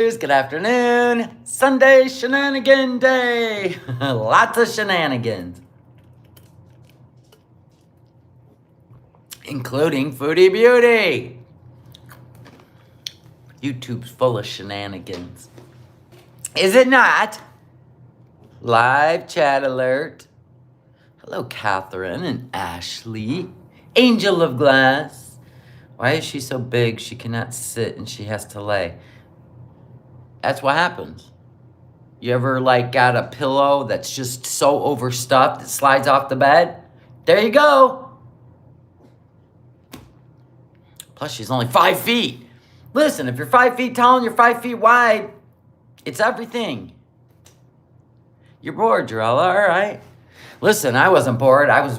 Good afternoon. Sunday shenanigan day. Lots of shenanigans. Including Foodie Beauty. YouTube's full of shenanigans. Is it not? Live chat alert. Hello, Catherine and Ashley. Angel of Glass. Why is she so big she cannot sit and she has to lay? That's what happens. You ever got a pillow that's just so overstuffed it slides off the bed? There you go. Plus she's only 5 feet. Listen, if you're 5 feet tall and you're 5 feet wide, it's everything. You're bored, Jarella, all right. Listen, I wasn't bored. I was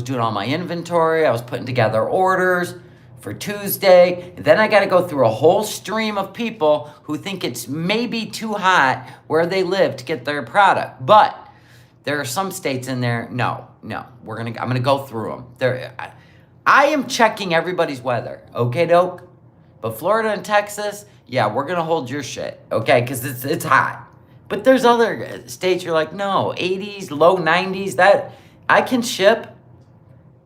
doing all my inventory. I was putting together orders for Tuesday. And then I got to go through a whole stream of people who think it's maybe too hot where they live to get their product. But there are some states in there. No, I'm gonna go through them. I am checking everybody's weather. Okay, doke. But Florida and Texas, yeah, we're gonna hold your shit. Okay, because it's hot. But there's other states you're like, no, 80s, low 90s. That I can ship.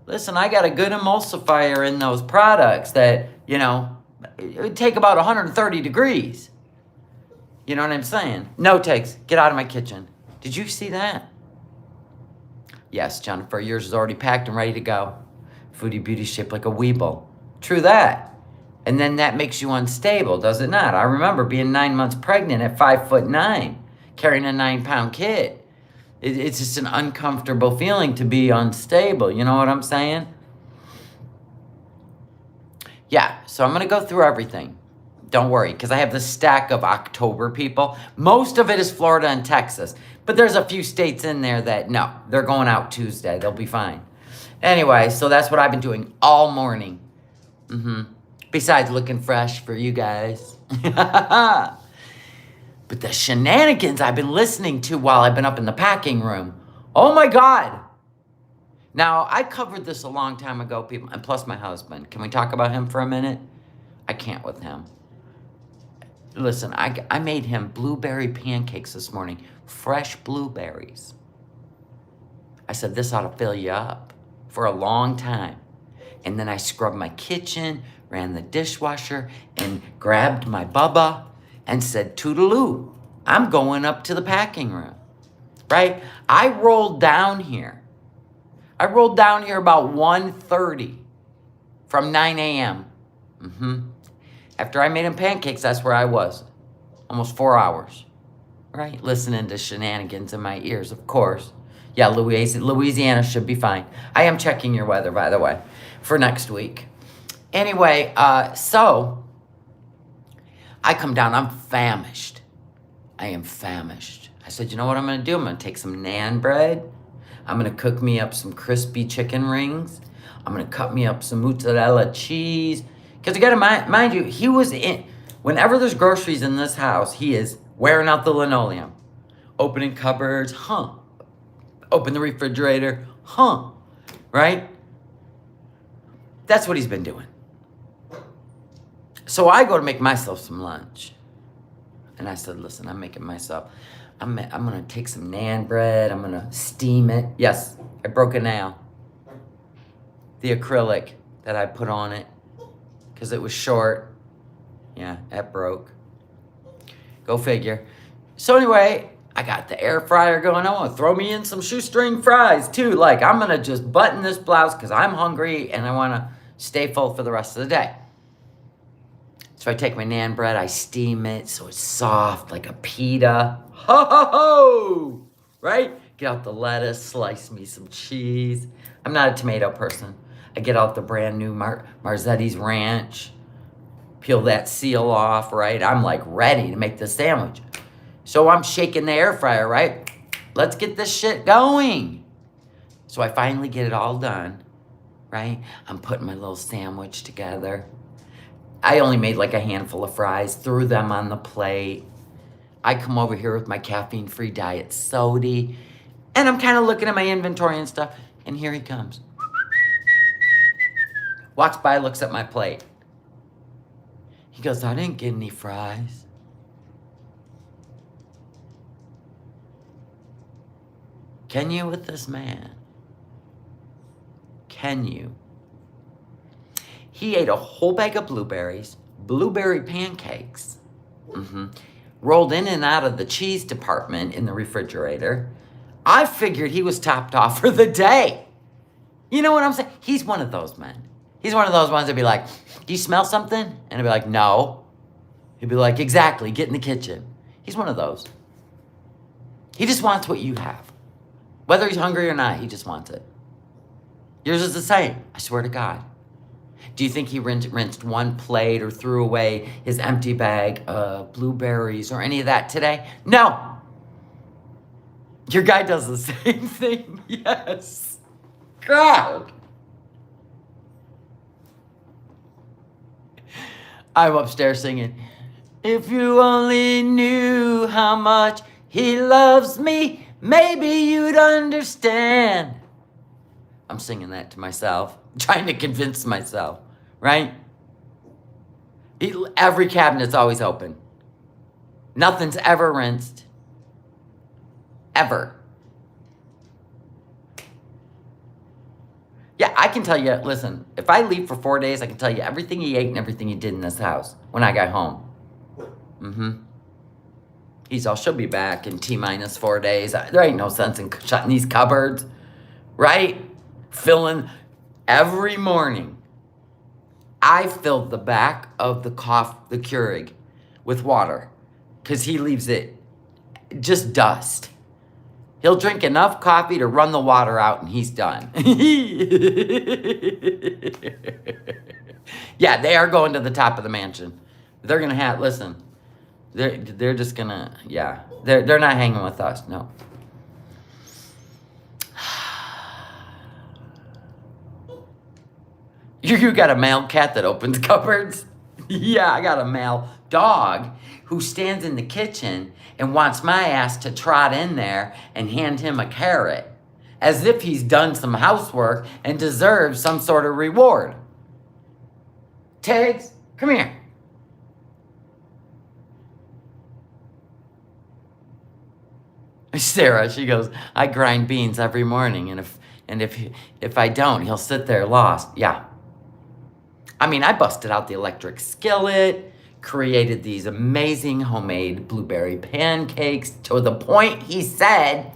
Listen, I got a good emulsifier in those products that, it would take about 130 degrees. You know what I'm saying? No takes. Get out of my kitchen. Did you see that? Yes, Jennifer, yours is already packed and ready to go. Foodie Beauty shaped like a Weeble. True that. And then that makes you unstable, does it not? I remember being 9 months pregnant at 5'9", carrying a 9-pound kid. It's just an uncomfortable feeling to be unstable. You know what I'm saying? Yeah, so I'm going to go through everything. Don't worry, because I have this stack of October people. Most of it is Florida and Texas. But there's a few states in there that, no, they're going out Tuesday. They'll be fine. Anyway, so that's what I've been doing all morning. Besides looking fresh for you guys. But the shenanigans I've been listening to while I've been up in the packing room. Oh my God. Now, I covered this a long time ago, people, and plus my husband. Can we talk about him for a minute? I can't with him. Listen, I made him blueberry pancakes this morning. Fresh blueberries. I said, this ought to fill you up for a long time. And then I scrubbed my kitchen, ran the dishwasher, and grabbed my Bubba and said, toodaloo, I'm going up to the packing room, right? I rolled down here about 1:30 from 9 a.m. After I made him pancakes, that's where I was. Almost 4 hours, right? Listening to shenanigans in my ears, of course. Yeah, Louisiana should be fine. I am checking your weather, by the way, for next week. Anyway, so I come down, I'm famished. I am famished. I said, you know what I'm going to do? I'm going to take some naan bread. I'm going to cook me up some crispy chicken rings. I'm going to cut me up some mozzarella cheese. Because you got to mind you, he was in, whenever there's groceries in this house, he is wearing out the linoleum. Opening cupboards, Open the refrigerator, right? That's what he's been doing. So I go to make myself some lunch. And I said, listen, I'm making myself, I'm going to take some naan bread. I'm going to steam it. Yes, I broke a nail. The acrylic that I put on it, because it was short. Yeah, that broke. Go figure. So anyway, I got the air fryer going on. Throw me in some shoestring fries too. I'm going to just button this blouse because I'm hungry and I want to stay full for the rest of the day. So I take my naan bread, I steam it so it's soft like a pita. Ho, ho, ho! Right? Get out the lettuce, slice me some cheese. I'm not a tomato person. I get out the brand new Marzetti's Ranch, peel that seal off, right? I'm ready to make the sandwich. So I'm shaking the air fryer, right? Let's get this shit going. So I finally get it all done, right? I'm putting my little sandwich together. I only made a handful of fries, threw them on the plate. I come over here with my caffeine-free diet soda, and I'm kind of looking at my inventory and stuff, and here he comes. Walks by, looks at my plate. He He goes, I didn't get any fries. Can you with this man? Can you? He ate a whole bag of blueberries, blueberry pancakes, rolled in and out of the cheese department in the refrigerator. I figured he was topped off for the day. You know what I'm saying? He's one of those men. He's one of those ones that'd be like, do you smell something? And I'd be like, no. He'd be like, exactly, get in the kitchen. He's one of those. He just wants what you have. Whether he's hungry or not, he just wants it. Yours is the same, I swear to God. Do you think he rinsed one plate or threw away his empty bag of blueberries or any of that today? No. Your guy does the same thing. Yes. God. I'm upstairs singing, if you only knew how much he loves me, maybe you'd understand. I'm singing that to myself, trying to convince myself, right? Every cabinet's always open. Nothing's ever rinsed. Ever. Yeah, I can tell you, listen, if I leave for 4 days, I can tell you everything he ate and everything he did in this house when I got home. He's all, she'll be back in T-minus 4 days. There ain't no sense in shutting these cupboards, right? Filling every morning. I filled the back of the Keurig with water because he leaves it just dust. He'll drink enough coffee to run the water out and he's done. Yeah, they are going to the top of the mansion. They're going to have, listen, they're just going to, yeah. They're not hanging with us, no. You got a male cat that opens cupboards? Yeah, I got a male dog who stands in the kitchen and wants my ass to trot in there and hand him a carrot, as if he's done some housework and deserves some sort of reward. Tiggs, come here. Sarah, she goes, I grind beans every morning, and if I don't, he'll sit there lost. Yeah. I mean, I busted out the electric skillet, created these amazing homemade blueberry pancakes to the point he said,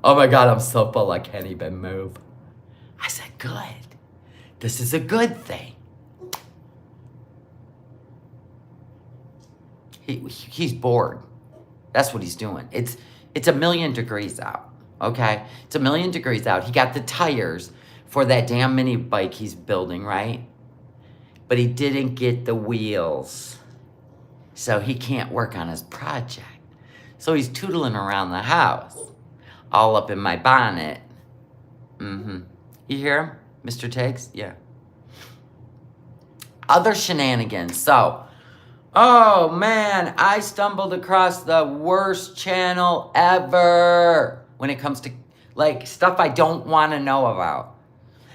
oh my God, I'm so full I can't even move. I said, good. This is a good thing. He's bored. That's what he's doing. It's 1,000,000 degrees out, okay? It's 1,000,000 degrees out. He got the tires for that damn mini bike he's building, right? But he didn't get the wheels. So he can't work on his project. So he's tootling around the house, all up in my bonnet. You hear him, Mr. Tiggs? Yeah. Other shenanigans. So, oh man, I stumbled across the worst channel ever when it comes to like stuff I don't want to know about.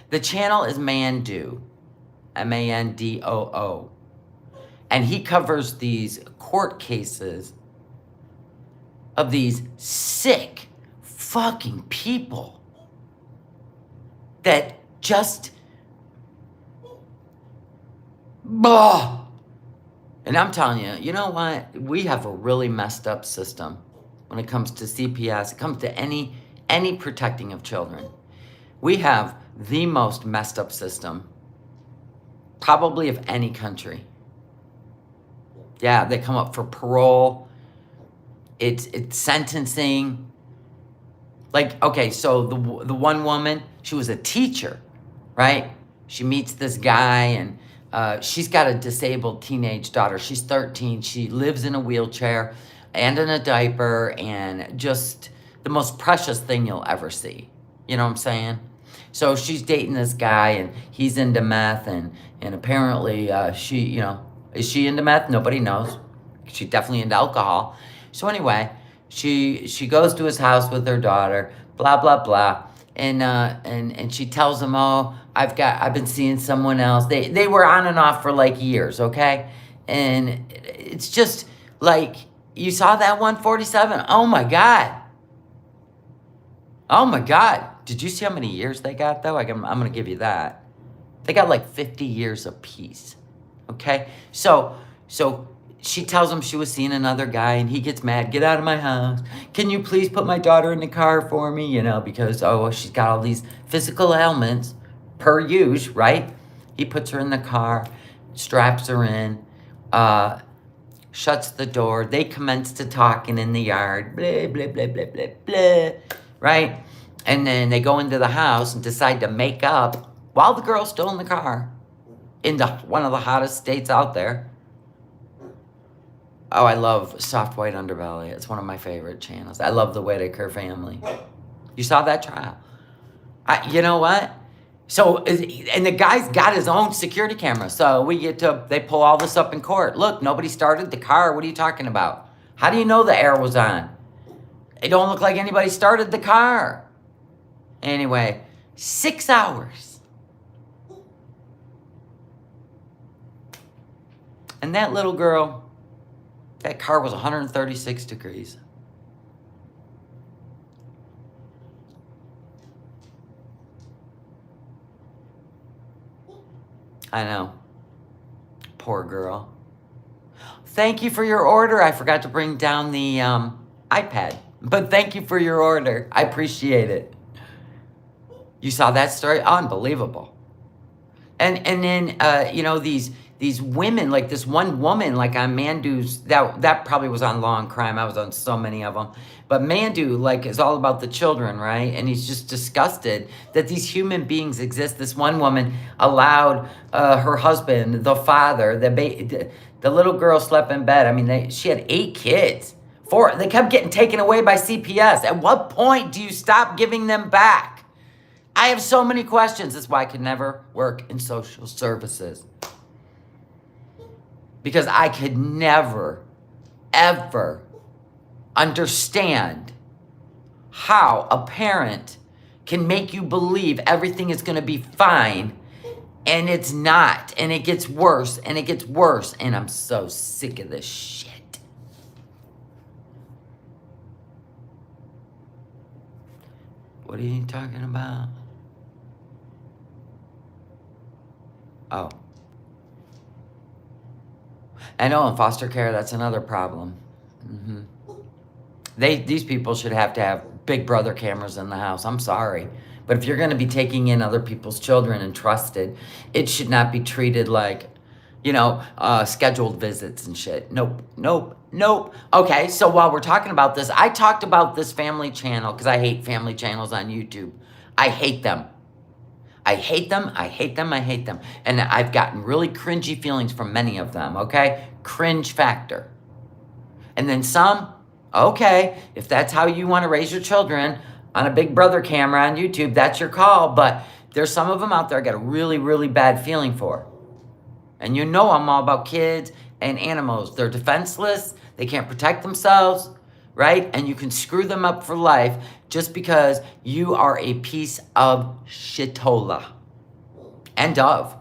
The channel is Mandoo. Mandoo. And he covers these court cases of these sick fucking people that just, blah. And I'm telling you, you know what? We have a really messed up system when it comes to CPS. It comes to any protecting of children. We have the most messed up system, probably of any country. Yeah, they come up for parole. It's sentencing. Like, okay, so the one woman, she was a teacher, right? She meets this guy and she's got a disabled teenage daughter. She's 13. She lives in a wheelchair and in a diaper and just the most precious thing you'll ever see. You know what I'm saying? So she's dating this guy and he's into meth and apparently she, you know, is she into meth? Nobody knows. She's definitely into alcohol. So anyway, she goes to his house with her daughter, blah, blah, blah. And she tells him, oh, I've been seeing someone else. They were on and off for like years, okay? And it's just like, you saw that 147? Oh my God. Oh my God. Did you see how many years they got though? I'm going to give you that. They got like 50 years apiece. Okay? So she tells him she was seeing another guy, and he gets mad. Get out of my house. Can you please put my daughter in the car for me? You know, because, oh, she's got all these physical ailments, per usual, right? He puts her in the car, straps her in, shuts the door. They commence to talking in the yard, blah, blah, blah, blah, blah, blah, right? And then they go into the house and decide to make up while the girl's still in the car, in one of the hottest states out there. Oh, I love Soft White Underbelly. It's one of my favorite channels. I love the Whitaker family. You saw that trial? You know what? So, and the guy's got his own security camera. So they pull all this up in court. Look, nobody started the car. What are you talking about? How do you know the air was on? It don't look like anybody started the car. Anyway, 6 hours. And that little girl, that car was 136 degrees. I know. Poor girl. Thank you for your order. I forgot to bring down the iPad. But thank you for your order. I appreciate it. You saw that story? Unbelievable. And then, you know, these women, like this one woman, like on Mandu's, that probably was on Law and Crime. I was on so many of them. But Mandu, like, is all about the children, right? And he's just disgusted that these human beings exist. This one woman allowed her husband, the father, the little girl slept in bed. I mean, she had 8 kids. 4, they kept getting taken away by CPS. At what point do you stop giving them back? I have so many questions. That's why I could never work in social services. Because I could never, ever understand how a parent can make you believe everything is going to be fine, and it's not, and it gets worse, and it gets worse, and I'm so sick of this shit. What are you talking about? Oh. I know, in foster care, that's another problem. Mm-hmm. These people should have to have Big Brother cameras in the house. I'm sorry. But if you're going to be taking in other people's children and trusted, it should not be treated like, you know, scheduled visits and shit. Nope, nope, nope. Okay, so while we're talking about this, I talked about this family channel because I hate family channels on YouTube. I hate them. I hate them, I hate them, I hate them. And I've gotten really cringy feelings from many of them, okay? Cringe factor. And then some, okay, if that's how you want to raise your children on a Big Brother camera on YouTube, that's your call. But there's some of them out there I got a really, really bad feeling for. And you know I'm all about kids and animals. They're defenseless, they can't protect themselves, right? And you can screw them up for life just because you are a piece of shitola. End of.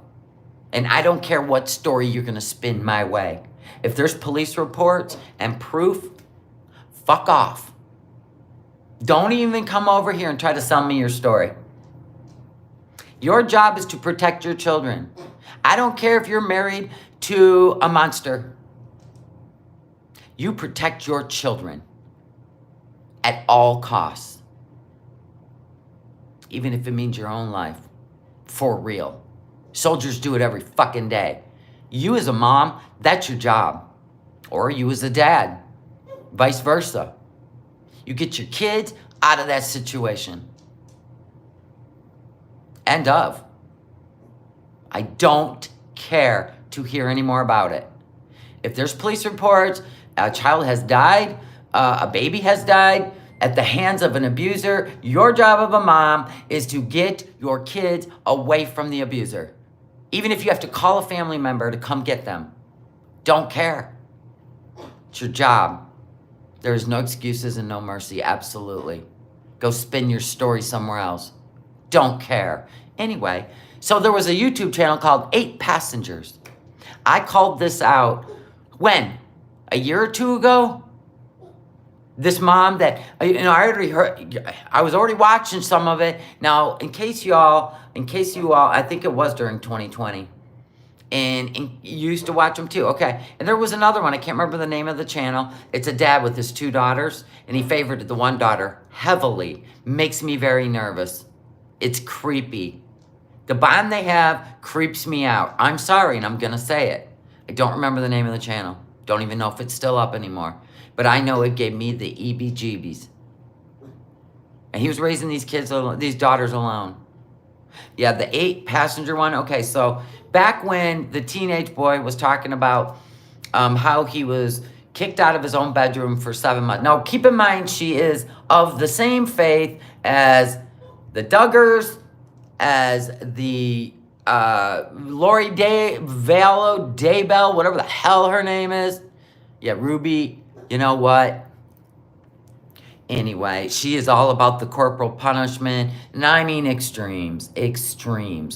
And I don't care what story you're going to spin my way. If there's police reports and proof, fuck off. Don't even come over here and try to sell me your story. Your job is to protect your children. I don't care if you're married to a monster. You protect your children at all costs. Even if it means your own life. For real. Soldiers do it every fucking day. You as a mom, that's your job. Or you as a dad. Vice versa. You get your kids out of that situation. End of. I don't care to hear any more about it. If there's police reports, a child has died, a baby has died at the hands of an abuser, your job of a mom is to get your kids away from the abuser. Even if you have to call a family member to come get them. Don't care. It's your job. There's no excuses and no mercy, absolutely. Go spin your story somewhere else. Don't care. Anyway, so there was a YouTube channel called 8 Passengers. I called this out When? A year or two ago? This mom that, I already heard, I was already watching some of it. Now, in case you all, I think it was during 2020. And you used to watch them too. Okay. And there was another one. I can't remember the name of the channel. It's a dad with his 2 daughters. And he favored the one daughter heavily. Makes me very nervous. It's creepy. The bond they have creeps me out. I'm sorry, and I'm going to say it. I don't remember the name of the channel. Don't even know if it's still up anymore. But I know it gave me the EBGBs. And he was raising these daughters alone. Yeah, the 8-passenger one. Okay, so back when the teenage boy was talking about how he was kicked out of his own bedroom for 7 months. Now, keep in mind, she is of the same faith as the Duggars, as the Lori Daybell, whatever the hell her name is. Yeah, Ruby, you know what? Anyway, she is all about the corporal punishment, and I mean extremes,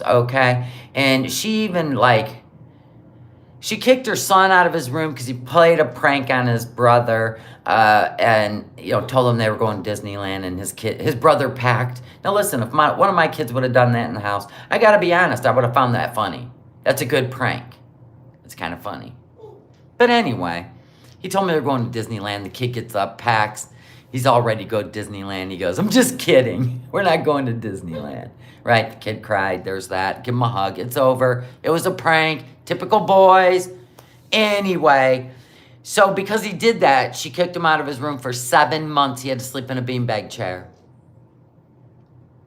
okay? And she even, she kicked her son out of his room because he played a prank on his brother, and, told him they were going to Disneyland, and his brother packed. Now listen, if one of my kids would have done that in the house, I gotta be honest, I would have found that funny. That's a good prank. It's kind of funny. But anyway, he told me they're going to Disneyland. The kid gets up, packs. He's all ready to go to Disneyland. He goes, I'm just kidding. We're not going to Disneyland. Right? The kid cried. There's that. Give him a hug. It's over. It was a prank. Typical boys. Anyway, so because he did that, she kicked him out of his room for 7 months. He had to sleep in a beanbag chair.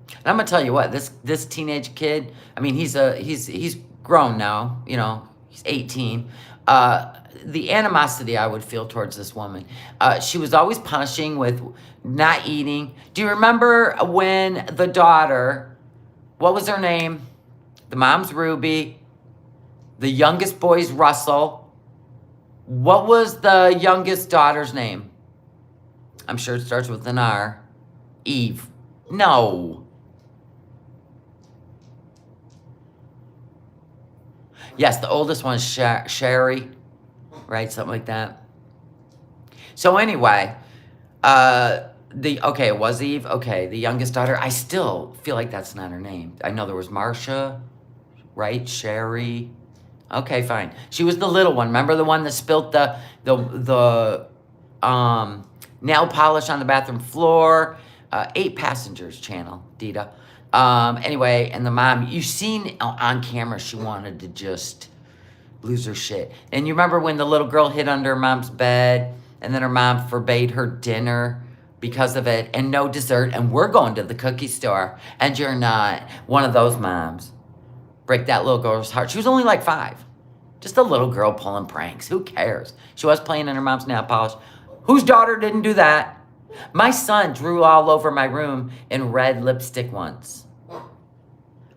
And I'm going to tell you what, this teenage kid, I mean, he's grown now. He's 18. The animosity I would feel towards this woman. She was always punishing with not eating. Do you remember when the daughter, what was her name? The mom's Ruby. The youngest boy's Russell. What was the youngest daughter's name? I'm sure it starts with an R. Eve. No. Yes, the oldest one is Sherry. Right, something like that. So anyway, it was Eve. Okay, the youngest daughter. I still feel like that's not her name. I know there was Marsha, right? Sherry. Okay, fine. She was the little one. Remember the one that spilt the nail polish on the bathroom floor? 8 Passengers channel, Dita. Anyway, and the mom. You seen on camera she wanted to just lose her shit. And you remember when the little girl hid under her mom's bed, and then her mom forbade her dinner because of it, and no dessert, and we're going to the cookie store, and you're not. One of those moms. Break that little girl's heart. She was only like 5. Just a little girl pulling pranks. Who cares? She was playing in her mom's nail polish. Whose daughter didn't do that? My son drew all over my room in red lipstick once.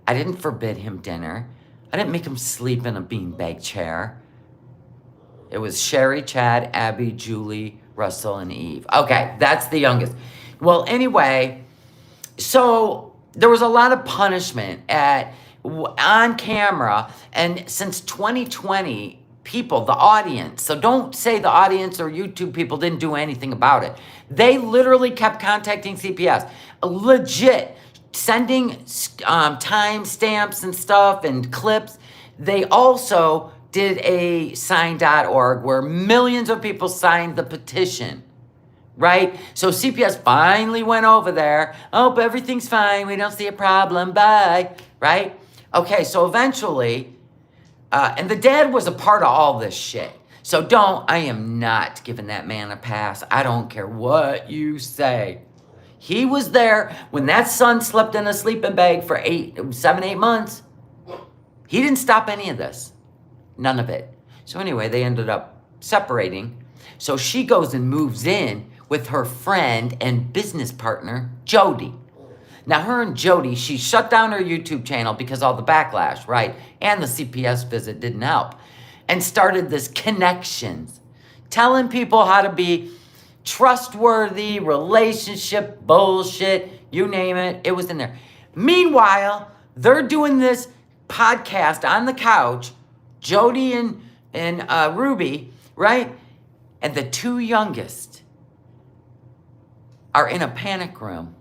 I didn't forbid him dinner. I didn't make him sleep in a beanbag chair. It was Sherry, Chad, Abby, Julie, Russell, and Eve. Okay, that's the youngest. Well, anyway, so there was a lot of punishment on camera. And since 2020, people, the audience, so don't say the audience or YouTube people didn't do anything about it. They literally kept contacting CPS. Legit. Sending time stamps and stuff and clips. They also did a sign.org where millions of people signed the petition, right? So CPS finally went over there. Oh, everything's fine. We don't see a problem. Bye, right? Okay, so eventually, and the dad was a part of all this shit. So I am not giving that man a pass. I don't care what you say. He was there when that son slept in a sleeping bag for 7, 8 months. He didn't stop any of this. None of it. So anyway, they ended up separating. So she goes and moves in with her friend and business partner, Jody. Now, her and Jody, she shut down her YouTube channel because all the backlash, right? And the CPS visit didn't help. And started this connections. Telling people how to be trustworthy, relationship, bullshit, you name it, it was in there. Meanwhile, they're doing this podcast on the couch, Jody and Ruby, right? And the two youngest are in a panic room,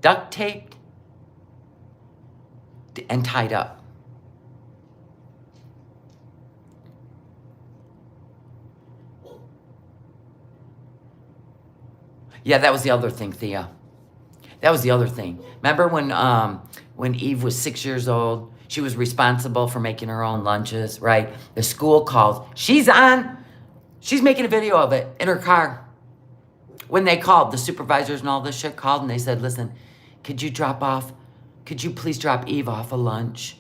duct taped and tied up. Yeah, that was the other thing, Thea. That was the other thing. Remember when Eve was 6 years old? She was responsible for making her own lunches, right? The school called. She's making a video of it in her car. When they called, the supervisors and all this shit called and they said, listen, could you please drop Eve off a lunch?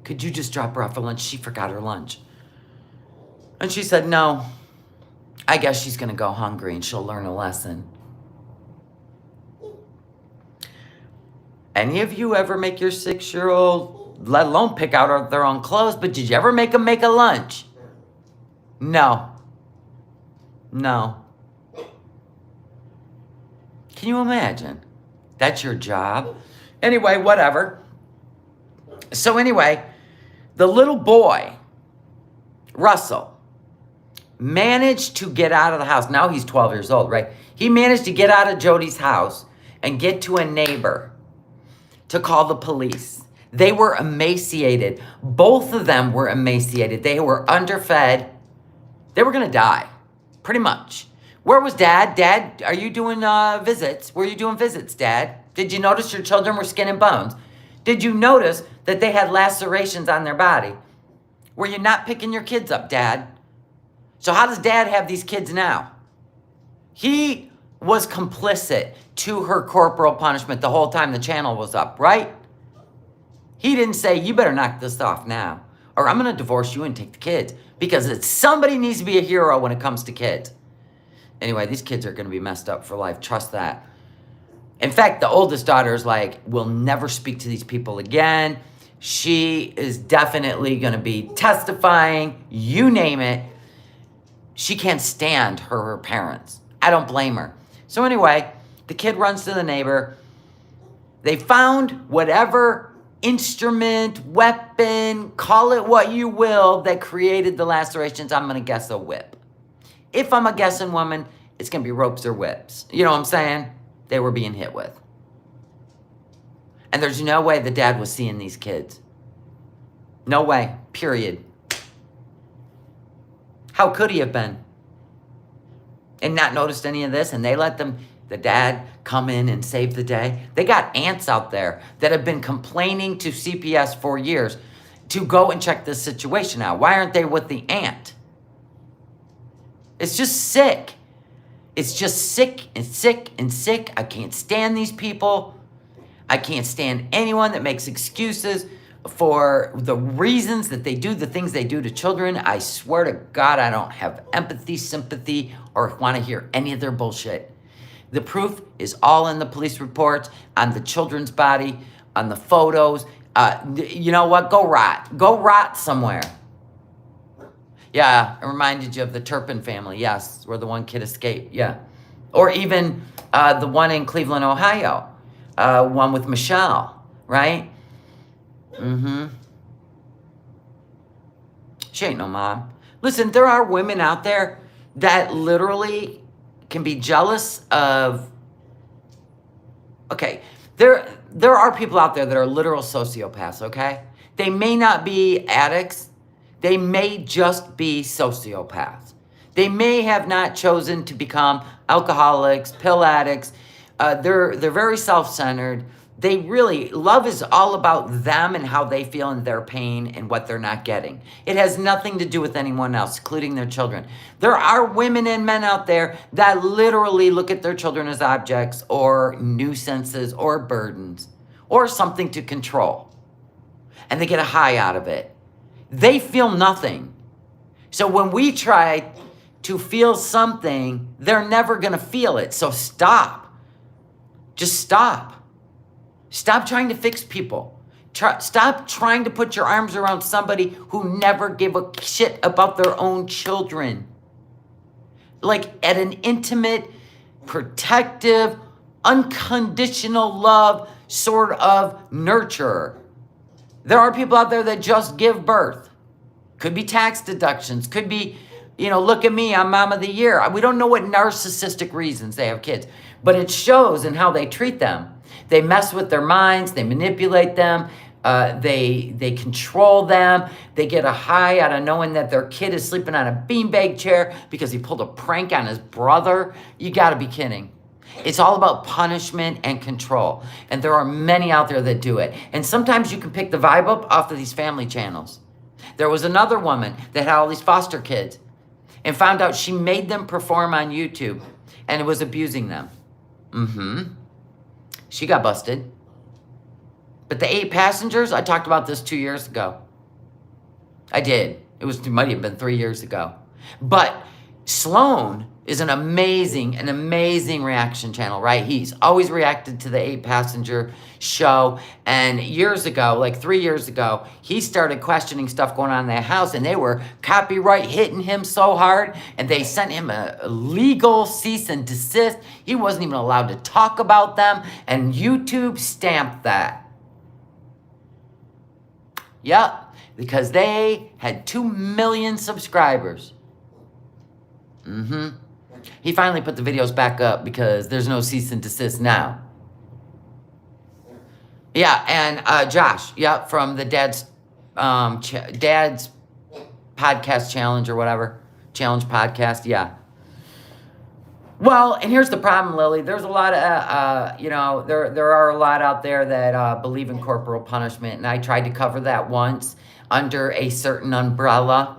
Could you just drop her off a lunch? She forgot her lunch. And she said, no, I guess she's going to go hungry and she'll learn a lesson. Any of you ever make your 6-year-old, let alone pick out their own clothes, but did you ever make them make a lunch? No. No. Can you imagine? That's your job. Anyway, whatever. So anyway, the little boy, Russell, managed to get out of the house. Now he's 12 years old, right? He managed to get out of Jody's house and get to a neighbor to call the police. They were emaciated. Both of them were emaciated. They were underfed. They were going to die, pretty much. Where was Dad? Dad, are you doing visits? Were you doing visits, Dad? Did you notice your children were skin and bones? Did you notice that they had lacerations on their body? Were you not picking your kids up, Dad? So how does Dad have these kids now? He was complicit to her corporal punishment the whole time the channel was up, right? He didn't say, you better knock this off now, or I'm going to divorce you and take the kids, because somebody needs to be a hero when it comes to kids. Anyway, these kids are going to be messed up for life. Trust that. In fact, the oldest daughter is like, will never speak to these people again. She is definitely going to be testifying, you name it. She can't stand her parents. I don't blame her. So anyway, the kid runs to the neighbor. They found whatever instrument, weapon, call it what you will, that created the lacerations. I'm going to guess a whip. If I'm a guessing woman, it's going to be ropes or whips. You know what I'm saying? They were being hit with. And there's no way the dad was seeing these kids. No way. Period. How could he have been? And not noticed any of this, and they let the dad come in and save the day. They got aunts out there that have been complaining to CPS for years to go and check this situation out. Why aren't they with the aunt? It's just sick. It's just sick and sick and sick. I can't stand these people. I can't stand anyone that makes excuses for the reasons that they do the things they do to children. I swear to God, I don't have empathy, sympathy, or want to hear any of their bullshit. The proof is all in the police reports, on the children's body, on the photos. You know what? Go rot. Go rot somewhere. Yeah, it reminded you of the Turpin family. Yes, where the one kid escaped. Yeah. Or even the one in Cleveland, Ohio. One with Michelle, right? Mm-hmm. She ain't no mom. Listen, there are women out there that literally can be jealous of... Okay, there are people out there that are literal sociopaths, okay? They may not be addicts. They may just be sociopaths. They may have not chosen to become alcoholics, pill addicts. They're very self-centered. They really, love is all about them and how they feel in their pain and what they're not getting. It has nothing to do with anyone else, including their children. There are women and men out there that literally look at their children as objects or nuisances or burdens or something to control. And they get a high out of it. They feel nothing. So when we try to feel something, they're never going to feel it. So stop. Just stop. Stop trying to fix people. Stop trying to put your arms around somebody who never gave a shit about their own children. Like at an intimate, protective, unconditional love sort of nurturer. There are people out there that just give birth. Could be tax deductions. Could be, look at me, I'm mom of the year. We don't know what narcissistic reasons they have kids, but it shows in how they treat them. They mess with their minds. They manipulate them. They control them. They get a high out of knowing that their kid is sleeping on a beanbag chair because he pulled a prank on his brother. You got to be kidding. It's all about punishment and control. And there are many out there that do it. And sometimes you can pick the vibe up off of these family channels. There was another woman that had all these foster kids and found out she made them perform on YouTube and it was abusing them. She got busted. But the 8 passengers, I talked about this 2 years ago. I did. It might have been 3 years ago. But Sloan is an amazing reaction channel, right? He's always reacted to the 8 passenger show. And years ago, like 3 years ago, he started questioning stuff going on in that house, and they were copyright hitting him so hard, and they sent him a legal cease and desist. He wasn't even allowed to talk about them, and YouTube stamped that. Yep, because they had 2 million subscribers. He finally put the videos back up because there's no cease and desist now. Yeah, and Josh, from the Dad's podcast challenge or whatever. Challenge podcast, yeah. Well, and here's the problem, Lily. There's a lot of, there are a lot out there that believe in corporal punishment, and I tried to cover that once under a certain umbrella.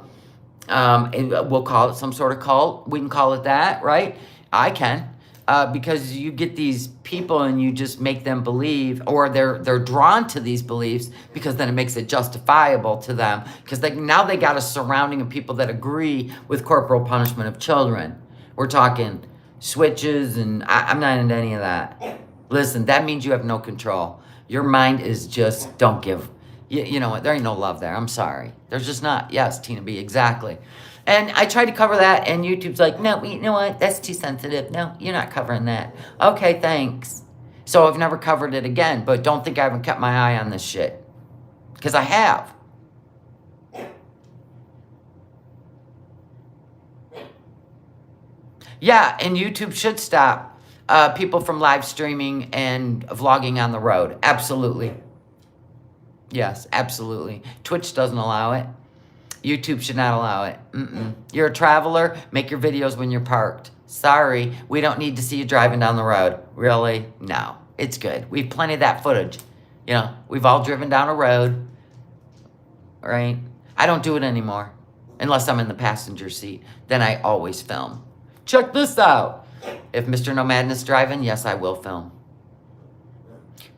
We'll call it some sort of cult. We can call it that, right? I can, because you get these people and you just make them believe, or they're drawn to these beliefs because then it makes it justifiable to them, because now they got a surrounding of people that agree with corporal punishment of children. We're talking switches, and I'm not into any of that. Listen, that means you have no control. Your mind is just, don't give. You know what? There ain't no love there. I'm sorry. There's just not. Yes, Tina B, exactly. And I tried to cover that, and YouTube's like, no, you know what? That's too sensitive. No, you're not covering that. Okay, thanks. So I've never covered it again, but don't think I haven't kept my eye on this shit. Because I have. Yeah, and YouTube should stop people from live streaming and vlogging on the road. Absolutely. Yes, absolutely. Twitch doesn't allow it. YouTube should not allow it. You're a traveler, make your videos when you're parked. Sorry, we don't need to see you driving down the road. Really? No, it's good. We've plenty of that footage. We've all driven down a road, right? I don't do it anymore, unless I'm in the passenger seat. Then I always film. Check this out. If Mr. Nomadness driving, yes, I will film.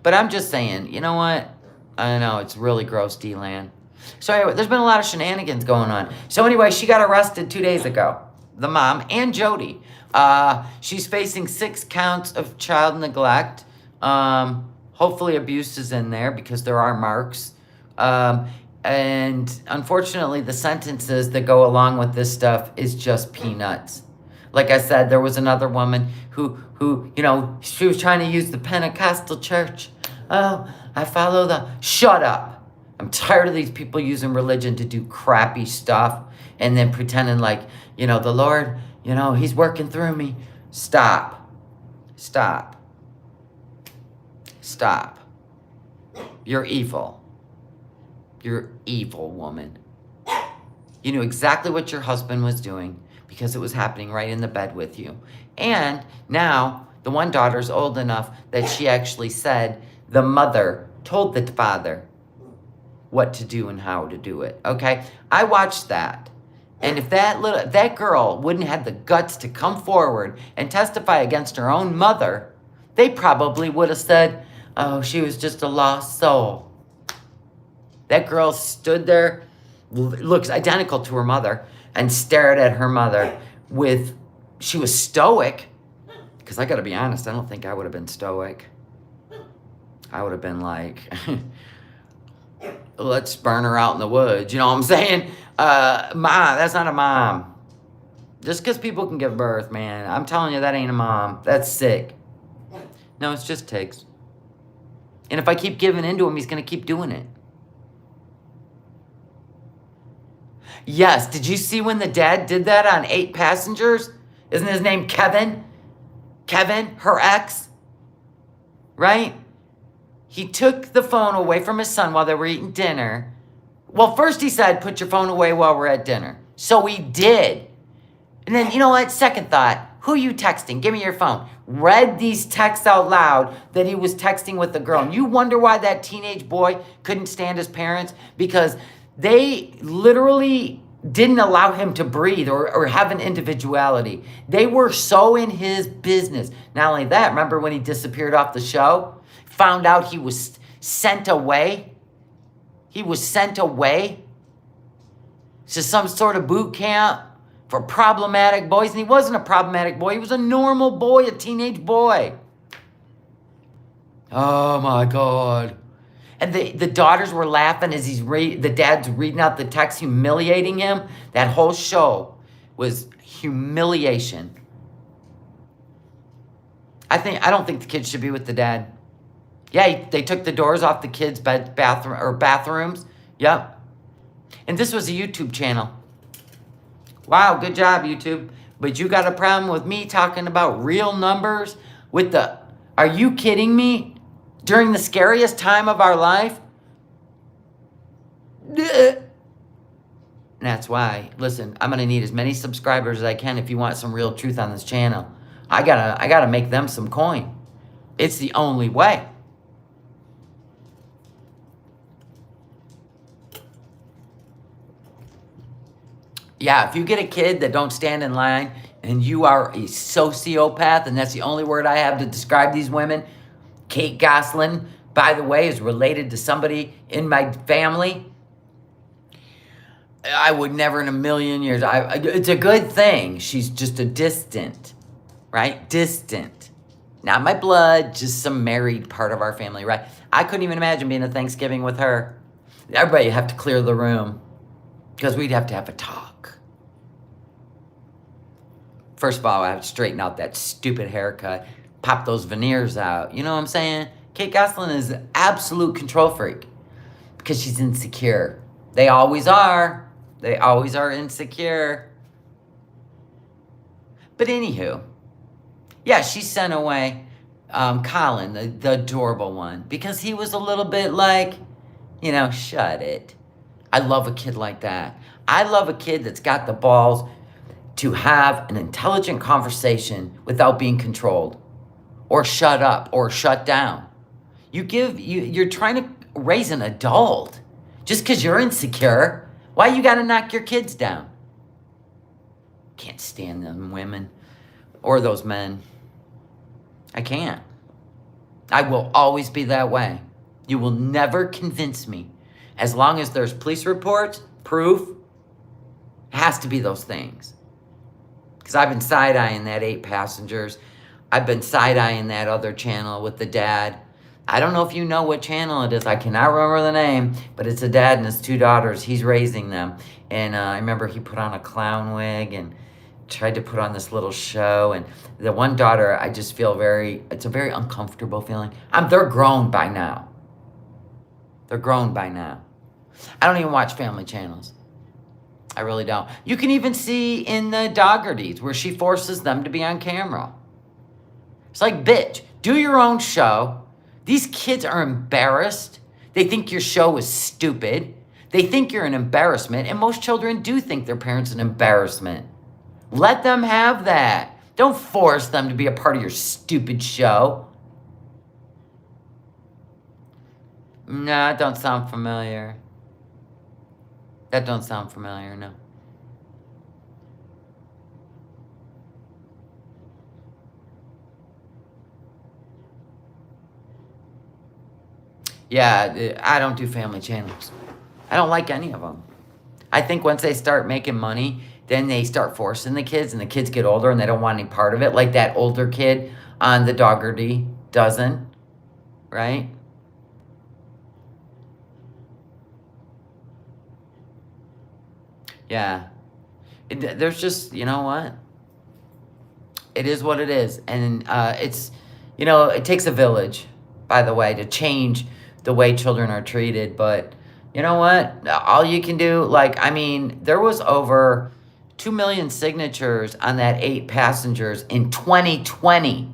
But I'm just saying, you know what? I know, it's really gross, D-Land. So anyway, there's been a lot of shenanigans going on. So anyway, she got arrested 2 days ago. The mom and Jody. She's facing 6 counts of child neglect. Hopefully abuse is in there because there are marks. And unfortunately, the sentences that go along with this stuff is just peanuts. Like I said, there was another woman who she was trying to use the Pentecostal church. Oh, I follow the... Shut up. I'm tired of these people using religion to do crappy stuff and then pretending like, the Lord, he's working through me. Stop. Stop. Stop. You're evil. You're evil, woman. You knew exactly what your husband was doing because it was happening right in the bed with you. And now the one daughter's old enough that she actually said the mother told the father what to do and how to do it. Okay? I watched that. And if that girl wouldn't have the guts to come forward and testify against her own mother, they probably would have said, oh, she was just a lost soul. That girl stood there, looks identical to her mother, and stared at her mother she was stoic. Because I got to be honest, I don't think I would have been stoic. I would have been like, let's burn her out in the woods. You know what I'm saying? Mom, that's not a mom. Just because people can give birth, man. I'm telling you, that ain't a mom. That's sick. No, it's just Tiggs. And if I keep giving into him, he's going to keep doing it. Yes. Did you see when the dad did that on 8 Passengers? Isn't his name Kevin? Kevin, her ex? Right? He took the phone away from his son while they were eating dinner. Well, first he said, put your phone away while we're at dinner. So he did. And then, you know what? Second thought, who are you texting? Give me your phone. Read these texts out loud that he was texting with the girl. And you wonder why that teenage boy couldn't stand his parents? Because they literally didn't allow him to breathe or have an individuality. They were so in his business. Not only that, remember when he disappeared off the show? Found out he was sent away? He was sent away to some sort of boot camp for problematic boys. And he wasn't a problematic boy. He was a normal boy, a teenage boy. Oh my God. And the daughters were laughing as the dad's reading out the text, humiliating him. That whole show was humiliation. I don't think the kids should be with the dad. Yeah, they took the doors off the kids' bathrooms. Yep. And this was a YouTube channel. Wow, good job, YouTube. But you got a problem with me talking about real numbers with are you kidding me? During the scariest time of our life? And that's why, listen, I'm going to need as many subscribers as I can if you want some real truth on this channel. I gotta make them some coin. It's the only way. Yeah, if you get a kid that don't stand in line and you are a sociopath, and that's the only word I have to describe these women. Kate Gosselin, by the way, is related to somebody in my family. I would never in a million years. It's a good thing. She's just a distant, right? Distant. Not my blood, just some married part of our family, right? I couldn't even imagine being at Thanksgiving with her. Everybody would have to clear the room because we'd have to have a talk. First of all, I have to straighten out that stupid haircut. Pop those veneers out. You know what I'm saying? Kate Gosselin is an absolute control freak because she's insecure. They always are. They always are insecure. But anywho, yeah, she sent away Colin, the adorable one, because he was a little bit like, shut it. I love a kid like that. I love a kid that's got the balls to have an intelligent conversation without being controlled or shut up or shut down. You're trying to raise an adult just because you're insecure. Why you got to knock your kids down? Can't stand them women or those men. I can't. I will always be that way. You will never convince me. As long as there's police reports, proof, it has to be those things. Because I've been side-eyeing that 8 Passengers. I've been side-eyeing that other channel with the dad. I don't know if you know what channel it is. I cannot remember the name, but it's a dad and his 2 daughters. He's raising them. And I remember he put on a clown wig and tried to put on this little show. And the one daughter, I just feel it's a very uncomfortable feeling. They're grown by now. They're grown by now. I don't even watch family channels. I really don't. You can even see in the Doggerties where she forces them to be on camera. It's like, bitch, do your own show. These kids are embarrassed. They think your show is stupid. They think you're an embarrassment. And most children do think their parents an embarrassment. Let them have that. Don't force them to be a part of your stupid show. No, that don't sound familiar. That don't sound familiar, no. Yeah, I don't do family channels. I don't like any of them. I think once they start making money, then they start forcing the kids, and the kids get older and they don't want any part of it, like that older kid on the Doggerty doesn't, right? Yeah. There's just, you know what? It is what it is. And it's, it takes a village, by the way, to change the way children are treated. But You know what? All you can do, like, I mean, there was over 2 million signatures on that 8 passengers in 2020.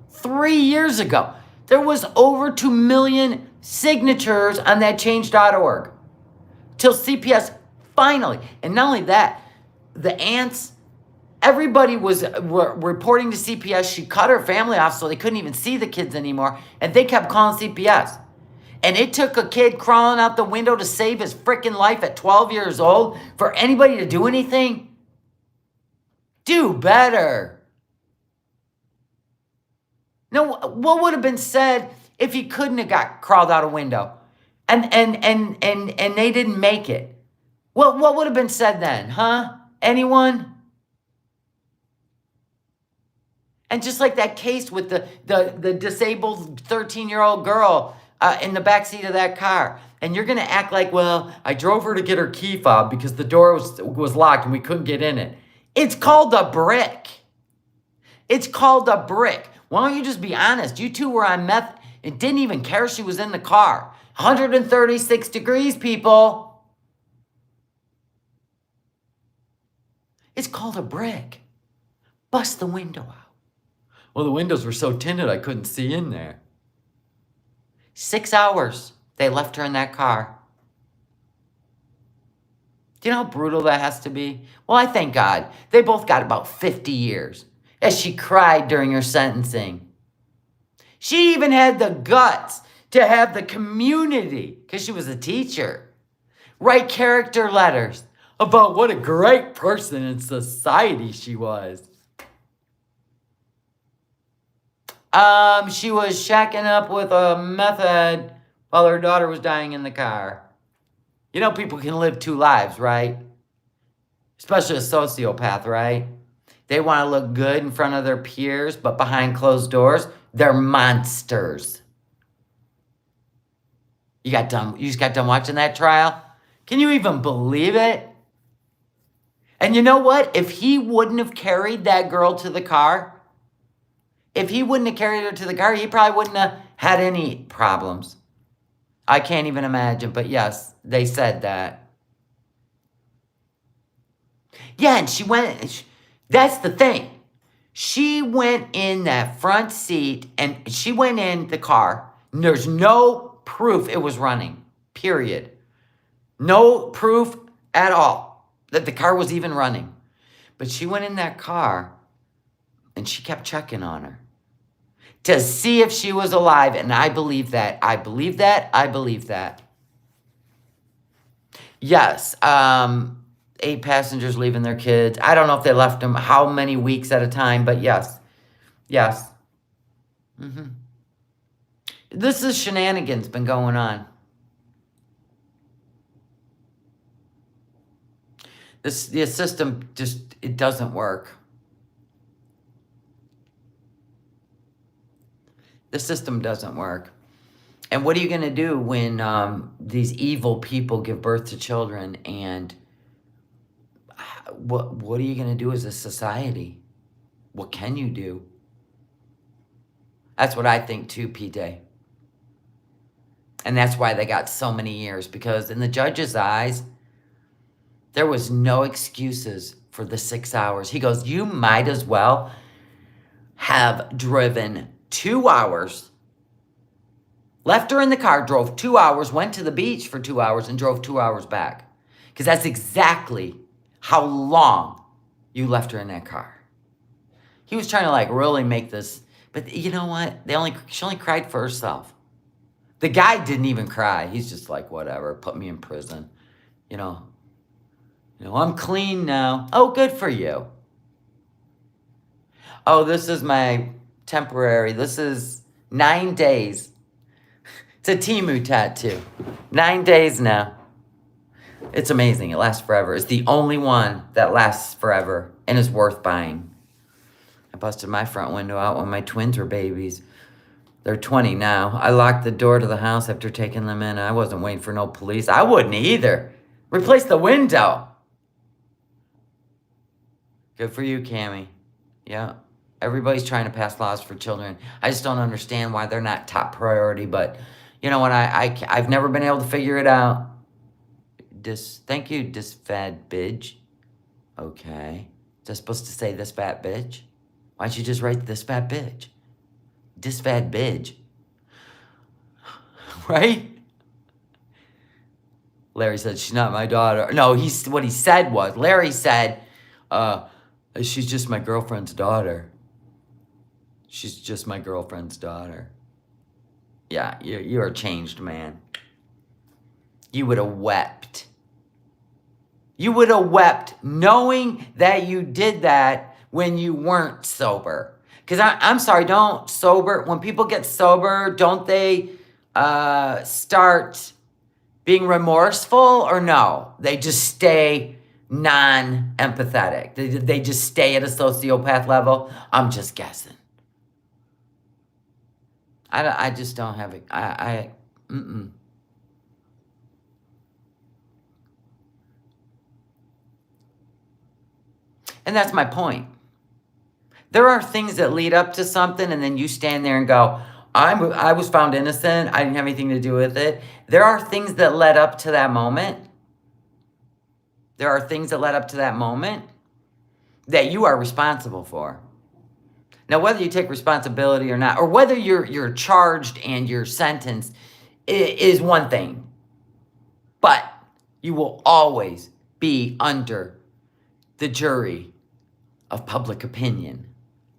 3 years ago. There was over 2 million signatures on that change.org. Till CPS finally, and not only that, the aunts, everybody was reporting to CPS. She cut her family off so they couldn't even see the kids anymore, and they kept calling CPS. And it took a kid crawling out the window to save his freaking life at 12 years old for anybody to do anything? Do better. No, what would have been said if he couldn't have got crawled out a window and they didn't make it? Well, what would have been said then, huh? Anyone? And just like that case with the disabled 13-year-old girl in the backseat of that car. And you're going to act like, well, I drove her to get her key fob because the door was locked and we couldn't get in it. It's called a brick. It's called a brick. Why don't you just be honest? You two were on meth and didn't even care she was in the car. 136 degrees, people. It's called a brick. Bust the window out. Well, the windows were so tinted I couldn't see in there. 6 hours they left her in that car. Do you know how brutal that has to be? Well, I thank God. They both got about 50 years. As she cried during her sentencing. She even had the guts to have the community, because she was a teacher, write character letters about what a great person in society she was. She was shacking up with a meth head while her daughter was dying in the car. You know people can live 2 lives, right? Especially a sociopath, right? They want to look good in front of their peers, but behind closed doors, they're monsters. You just got done watching that trial? Can you even believe it? And you know what? If he wouldn't have carried that girl to the car, if he wouldn't have carried her to the car, he probably wouldn't have had any problems. I can't even imagine, but yes, they said that. Yeah, and she went, that's the thing. She went in that front seat and she went in the car. And there's no proof it was running, period. No proof at all that the car was even running. But she went in that car and she kept checking on her to see if she was alive. And I believe that. I believe that. I believe that. Yes. 8 passengers leaving their kids. I don't know if they left them how many weeks at a time, but yes. Yes. This is shenanigans been going on. The system just, it doesn't work. The system doesn't work. And what are you going to do when these evil people give birth to children? And what are you going to do as a society? What can you do? That's what I think too, P-Day. And that's why they got so many years. Because in the judge's eyes, there was no excuses for the 6 hours. He goes, you might as well have driven 2 hours, left her in the car, drove 2 hours, went to the beach for 2 hours, and drove 2 hours back. Because that's exactly how long you left her in that car. He was trying to like really make this, but you know what? She only cried for herself. The guy didn't even cry. He's just like, whatever, put me in prison. You know, I'm clean now. Oh, good for you. Oh, this is my temporary. This is 9 days. It's a Temu tattoo. 9 days now. It's amazing. It lasts forever. It's the only one that lasts forever and is worth buying. I busted my front window out when my twins were babies. They're 20 now. I locked the door to the house after taking them in. I wasn't waiting for no police. I wouldn't either. Replace the window. Good for you, Cammie. Yeah. Everybody's trying to pass laws for children. I just don't understand why they're not top priority. But you know what? I've never been able to figure it out. Thank you, this fat bitch. Okay. Is that supposed to say this fat bitch? Why'd you just write this fat bitch? This fat bitch. Right? Larry said, she's not my daughter. No, what he said was, Larry said, she's just my girlfriend's daughter. She's just my girlfriend's daughter. Yeah, you're a changed man. You would have wept. You would have wept knowing that you did that when you weren't sober. Because I'm sorry, when people get sober, don't they start being remorseful, or no? They just stay non-empathetic. They just stay at a sociopath level. I'm just guessing. I just don't have it. Mm-mm. And that's my point. There are things that lead up to something, and then you stand there and go, I was found innocent. I didn't have anything to do with it. There are things that led up to that moment. There are things that led up to that moment that you are responsible for. Now, whether you take responsibility or not, or whether you're charged and you're sentenced, is one thing. But you will always be under the jury of public opinion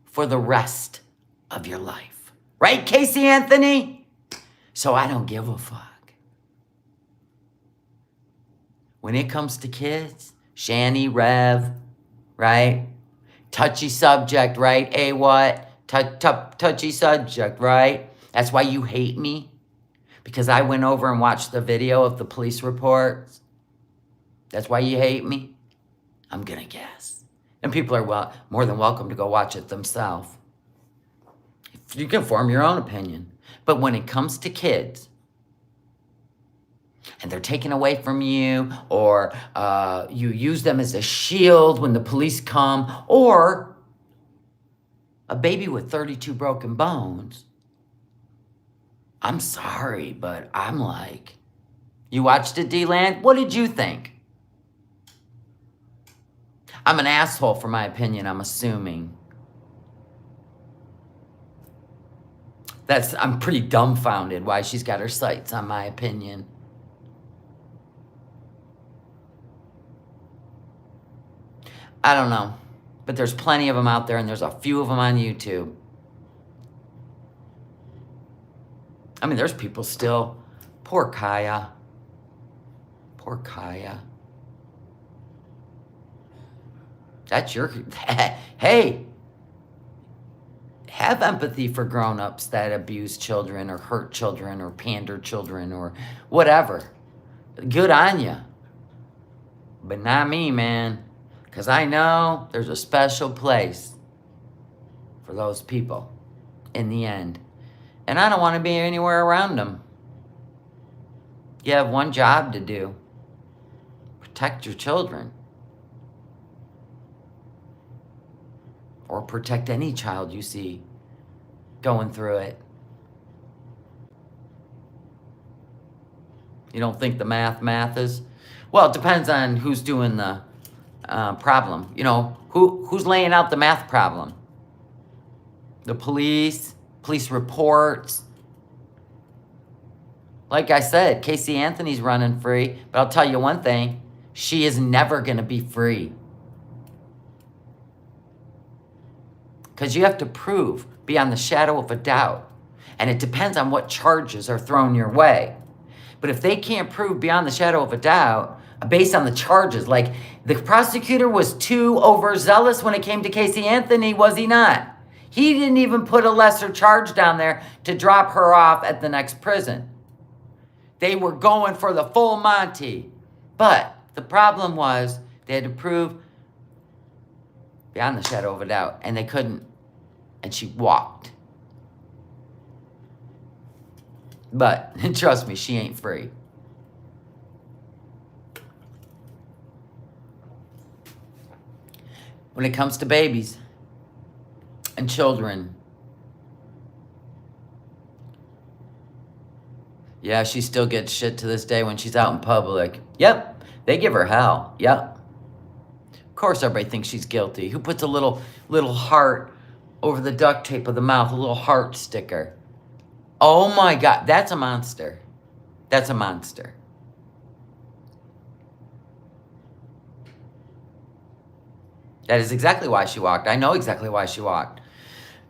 for the rest of your life. Right, Casey Anthony? So I don't give a fuck. When it comes to kids, Shanny, Rev, right? Touchy subject, right? What? Touchy subject, right? That's why you hate me. Because I went over and watched the video of the police reports. That's why you hate me? I'm gonna guess. And people are more than welcome to go watch it themselves. You can form your own opinion. But when it comes to kids, and they're taken away from you, or you use them as a shield when the police come, or a baby with 32 broken bones, I'm sorry, but I'm like, you watched it, D-Land? What did you think? I'm an asshole for my opinion, I'm assuming. I'm pretty dumbfounded why she's got her sights on my opinion. I don't know. But there's plenty of them out there, and there's a few of them on YouTube. I mean, there's people still. Poor Kaya. Poor Kaya. That's your... Hey! Have empathy for grown-ups that abuse children or hurt children or pander children or whatever. Good on you. But not me, man. Because I know there's a special place for those people in the end. And I don't want to be anywhere around them. You have one job to do. Protect your children. Or protect any child you see going through it. You don't think the math is? Well, it depends on who's doing the problem. You know, who's laying out the math problem? The police reports. Like I said, Casey Anthony's running free, but I'll tell you one thing, she is never going to be free. Because you have to prove beyond the shadow of a doubt. And it depends on what charges are thrown your way. But if they can't prove beyond the shadow of a doubt, based on the charges, like the prosecutor was too overzealous when it came to Casey Anthony, was he not? He didn't even put a lesser charge down there to drop her off at the next prison. They were going for the full Monty. But the problem was they had to prove beyond the shadow of a doubt, and they couldn't. And she walked. But trust me, she ain't free. When it comes to babies and children, yeah, she still gets shit to this day when she's out in public. Yep, They give her hell. Yep. Of course everybody thinks she's guilty. Who puts a little heart over the duct tape of the mouth, a little heart sticker? Oh my God, that's a monster. That's a monster. That is exactly why she walked. I know exactly why she walked.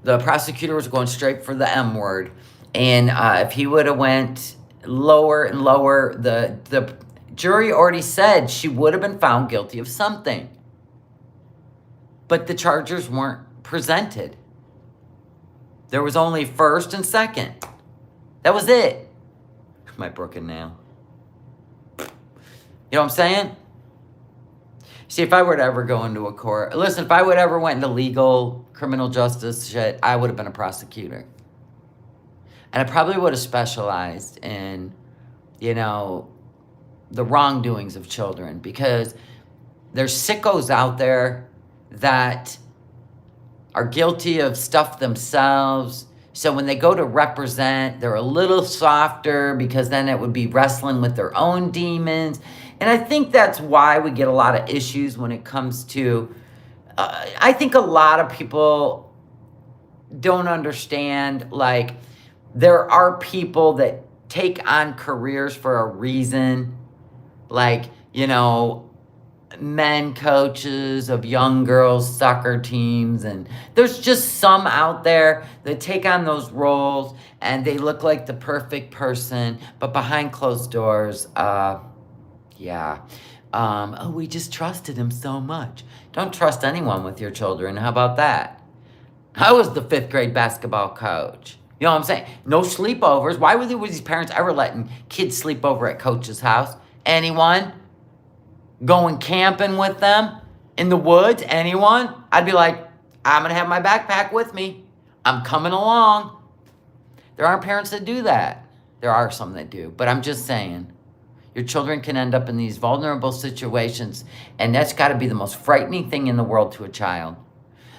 The prosecutor was going straight for the M word. And if he would have went lower and lower, the jury already said she would have been found guilty of something. But the charges weren't presented. There was only first and second. That was it. My broken nail. You know what I'm saying? See, if I were to ever go into a court, listen, if I would ever went into legal criminal justice shit, I would have been a prosecutor. And I probably would have specialized in, you know, the wrongdoings of children, because there's sickos out there that are guilty of stuff themselves. So when they go to represent, they're a little softer, because then it would be wrestling with their own demons. And I think that's why we get a lot of issues when it comes to, I think a lot of people don't understand, like, there are people that take on careers for a reason, like, you know, men coaches of young girls soccer teams, and there's just some out there that take on those roles and they look like the perfect person, but behind closed doors, yeah. Oh, we just trusted him so much. Don't trust anyone with your children. How about that? I was the 5th grade basketball coach. You know what I'm saying? No sleepovers. Why were these parents ever letting kids sleep over at coach's house? Anyone? Going camping with them in the woods? Anyone? I'd be like, I'm going to have my backpack with me. I'm coming along. There aren't parents that do that. There are some that do, but I'm just saying. Your children can end up in these vulnerable situations, and that's got to be the most frightening thing in the world to a child,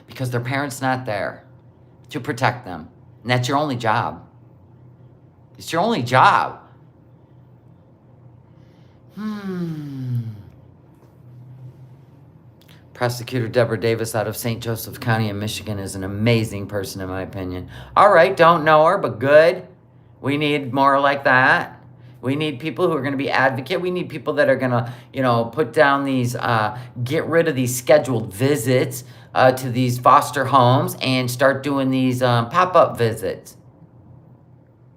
because their parent's not there to protect them. And that's your only job. It's your only job. Prosecutor Deborah Davis out of St. Joseph County in Michigan is an amazing person, in my opinion. All right, don't know her, but good. We need more like that. We need people who are going to be advocate. We need people that are going to, you know, put down these, get rid of these scheduled visits to these foster homes and start doing these pop-up visits.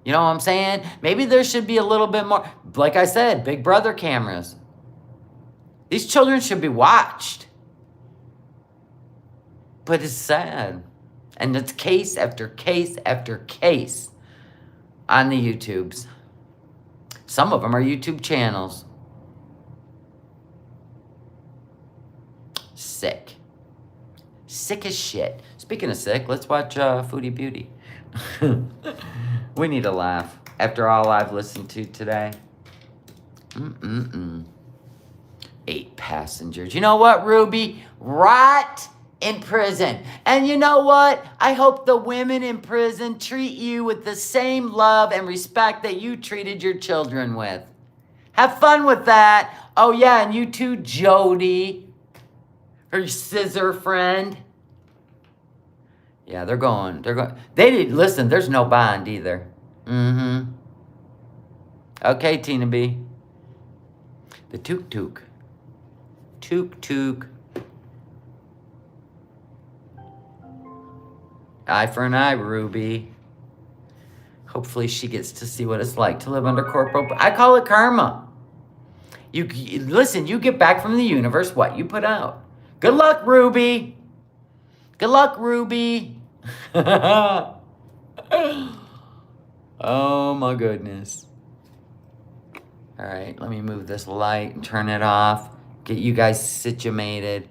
You know what I'm saying? Maybe there should be a little bit more, like I said, Big Brother cameras. These children should be watched. But it's sad. And it's case after case after case on the YouTubes. Some of them are YouTube channels. Sick. Sick as shit. Speaking of sick, let's watch Foodie Beauty. We need a laugh after all I've listened to today. 8 passengers. You know what, Ruby? Rot in prison. And you know what? I hope the women in prison treat you with the same love and respect that you treated your children with. Have fun with that. Oh yeah, and you too, Jody, her scissor friend. Yeah, they're going. They did. Listen, there's no bond either. Okay, Tina B. The tuk-tuk. Tuk-tuk. Eye for an eye, Ruby. Hopefully she gets to see what it's like to live under corporal. I call it karma. You listen, you get back from the universe what you put out. Good luck, Ruby. Good luck, Ruby. Oh, my goodness. All right, let me move this light and turn it off. Get you guys situated.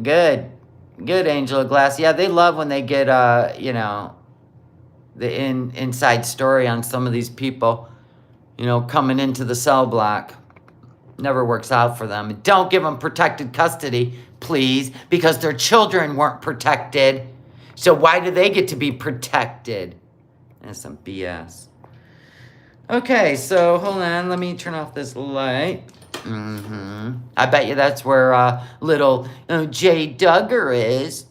Good. Good, Angel of Glass. Yeah, they love when they get, you know, the inside story on some of these people, you know, coming into the cell block. Never works out for them. Don't give them protected custody, please, because their children weren't protected. So why do they get to be protected? That's some BS. Okay, so hold on. Let me turn off this light. I bet you that's where little Jay Duggar is.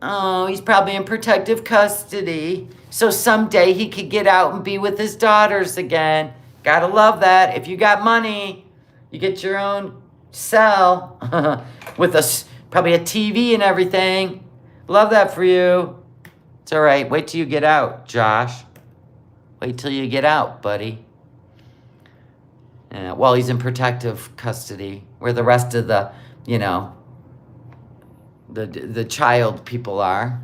Oh, he's probably in protective custody. So someday he could get out and be with his daughters again. Gotta love that. If you got money, you get your own cell with probably a TV and everything. Love that for you. It's all right. Wait till you get out, Josh. Wait till you get out, buddy. Well, he's in protective custody, where the rest of the, the child people are.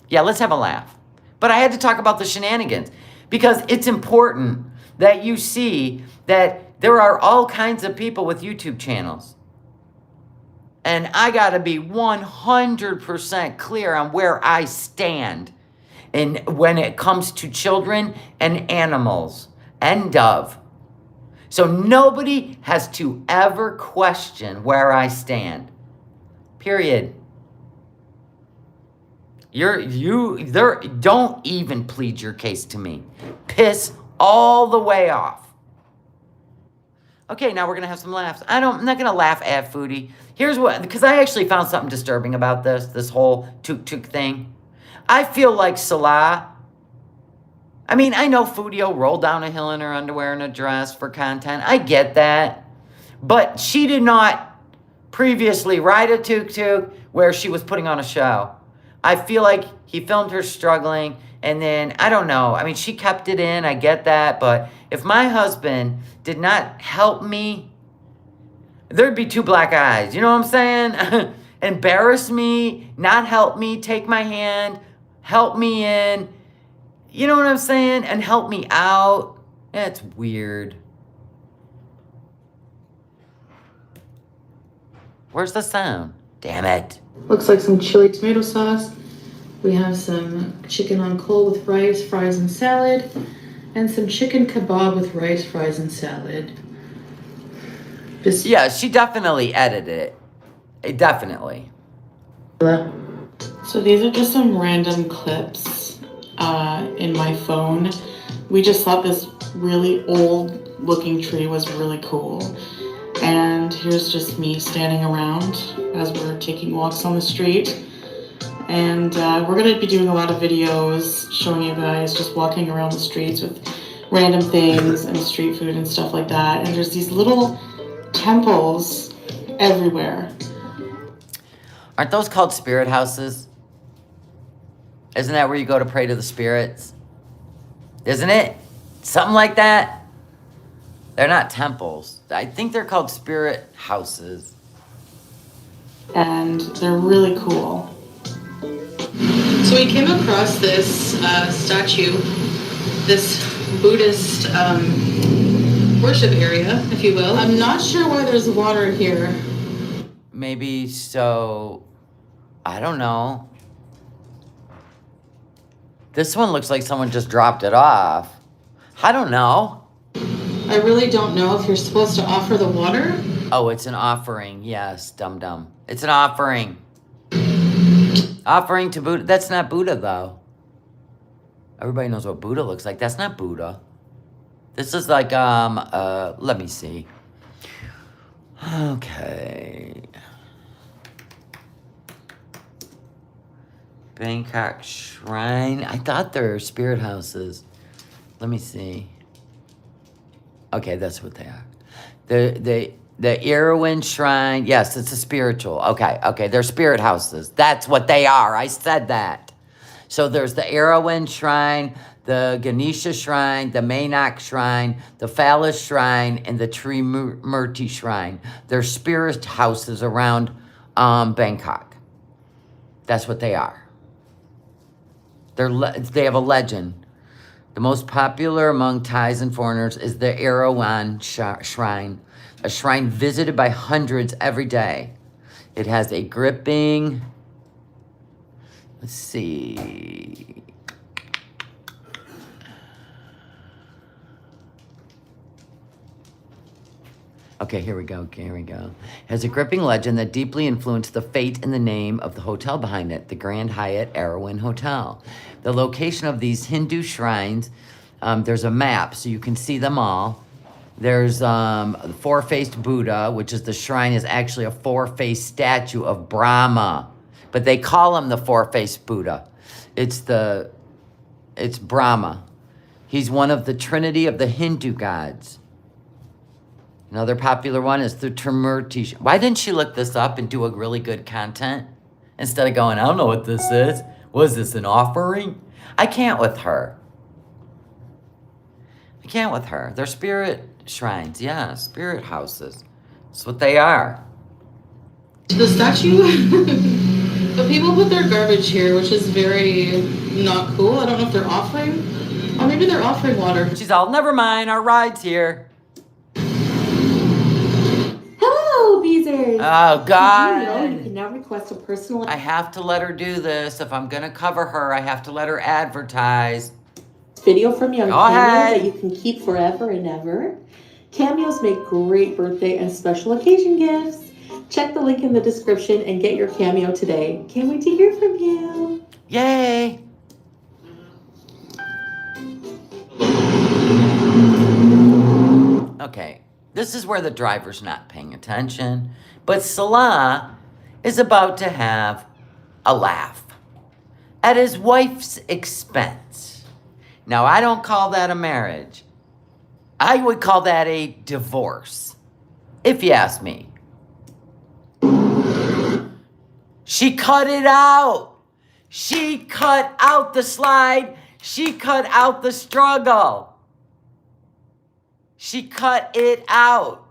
Yeah, let's have a laugh. But I had to talk about the shenanigans because it's important that you see that there are all kinds of people with YouTube channels. And I got to be 100% clear on where I stand when it comes to children and animals and dove. So nobody has to ever question where I stand. Period. Don't even plead your case to me. Piss all the way off. Okay, now we're gonna have some laughs. I'm not gonna laugh at Foodie. Here's what, because I actually found something disturbing about this whole tuk-tuk thing. I feel like Salah. I mean, I know Foodie will roll down a hill in her underwear and a dress for content. I get that. But she did not previously ride a tuk-tuk where she was putting on a show. I feel like he filmed her struggling, and then, I don't know. I mean, she kept it in. I get that. But if my husband did not help me, there'd be two black eyes. You know what I'm saying? Embarrass me, not help me, take my hand, help me in. You know what I'm saying? And help me out. That's weird. Where's the sound? Damn it. Looks like some chili tomato sauce. We have some chicken on coal with rice, fries, and salad. And some chicken kebab with rice, fries, and salad. Yeah, she definitely edited it. Definitely. So these are just some random clips in my phone. We just thought this really old looking tree was really cool. And here's just me standing around as we're taking walks on the street. And we're going to be doing a lot of videos showing you guys just walking around the streets with random things and street food and stuff like that. And there's these little temples everywhere. Aren't those called spirit houses? Isn't that where you go to pray to the spirits? Isn't it? Something like that? They're not temples. I think they're called spirit houses. And they're really cool. So we came across this statue, this Buddhist worship area, if you will. I'm not sure why there's water here. Maybe so, I don't know. This one looks like someone just dropped it off. I don't know. I really don't know if you're supposed to offer the water. Oh, it's an offering. Yes, dum-dum. It's an offering. Offering to Buddha. That's not Buddha, though. Everybody knows what Buddha looks like. That's not Buddha. This is like, let me see. Okay. Bangkok Shrine. I thought they're spirit houses. Let me see. Okay, that's what they are. The Irwin Shrine. Yes, it's a spiritual. Okay, they're spirit houses. That's what they are. I said that. So there's the Irwin Shrine, the Ganesha Shrine, the Mainak Shrine, the Phallus Shrine, and the Trimurti Shrine. They're spirit houses around Bangkok. That's what they are. They have a legend. The most popular among Thais and foreigners is the Erawan Shrine, a shrine visited by hundreds every day. It has a gripping, let's see. Okay, here we go. Has a gripping legend that deeply influenced the fate and the name of the hotel behind it, the Grand Hyatt Erewhon Hotel. The location of these Hindu shrines There's a map so you can see them all. There's the four-faced Buddha, which is the shrine is actually a four-faced statue of Brahma. But they call him the four-faced Buddha. It's Brahma. He's one of the trinity of the Hindu gods. Another popular one is the Trimurti. Why didn't she look this up and do a really good content? Instead of going, I don't know what this is. Was this an offering? I can't with her. I can't with her. They're spirit shrines. Yeah, spirit houses. That's what they are. The statue? But people put their garbage here, which is very not cool. I don't know if they're offering, or maybe they're offering water. She's all, never mind, our ride's here. Hello, Beezers. Oh, God. Did you know you can now request a personal... I have to let her do this. If I'm going to cover her, I have to let her advertise. video from you on Go Cameo ahead. that you can keep forever and ever. Cameos make great birthday and special occasion gifts. Check the link in the description and get your Cameo today. Can't wait to hear from you. Yay. Okay, this is where the driver's not paying attention, but Salah is about to have a laugh at his wife's expense. Now, I don't call that a marriage. I would call that a divorce, if you ask me. She cut it out. She cut out the slide. She cut out the struggle. She cut it out.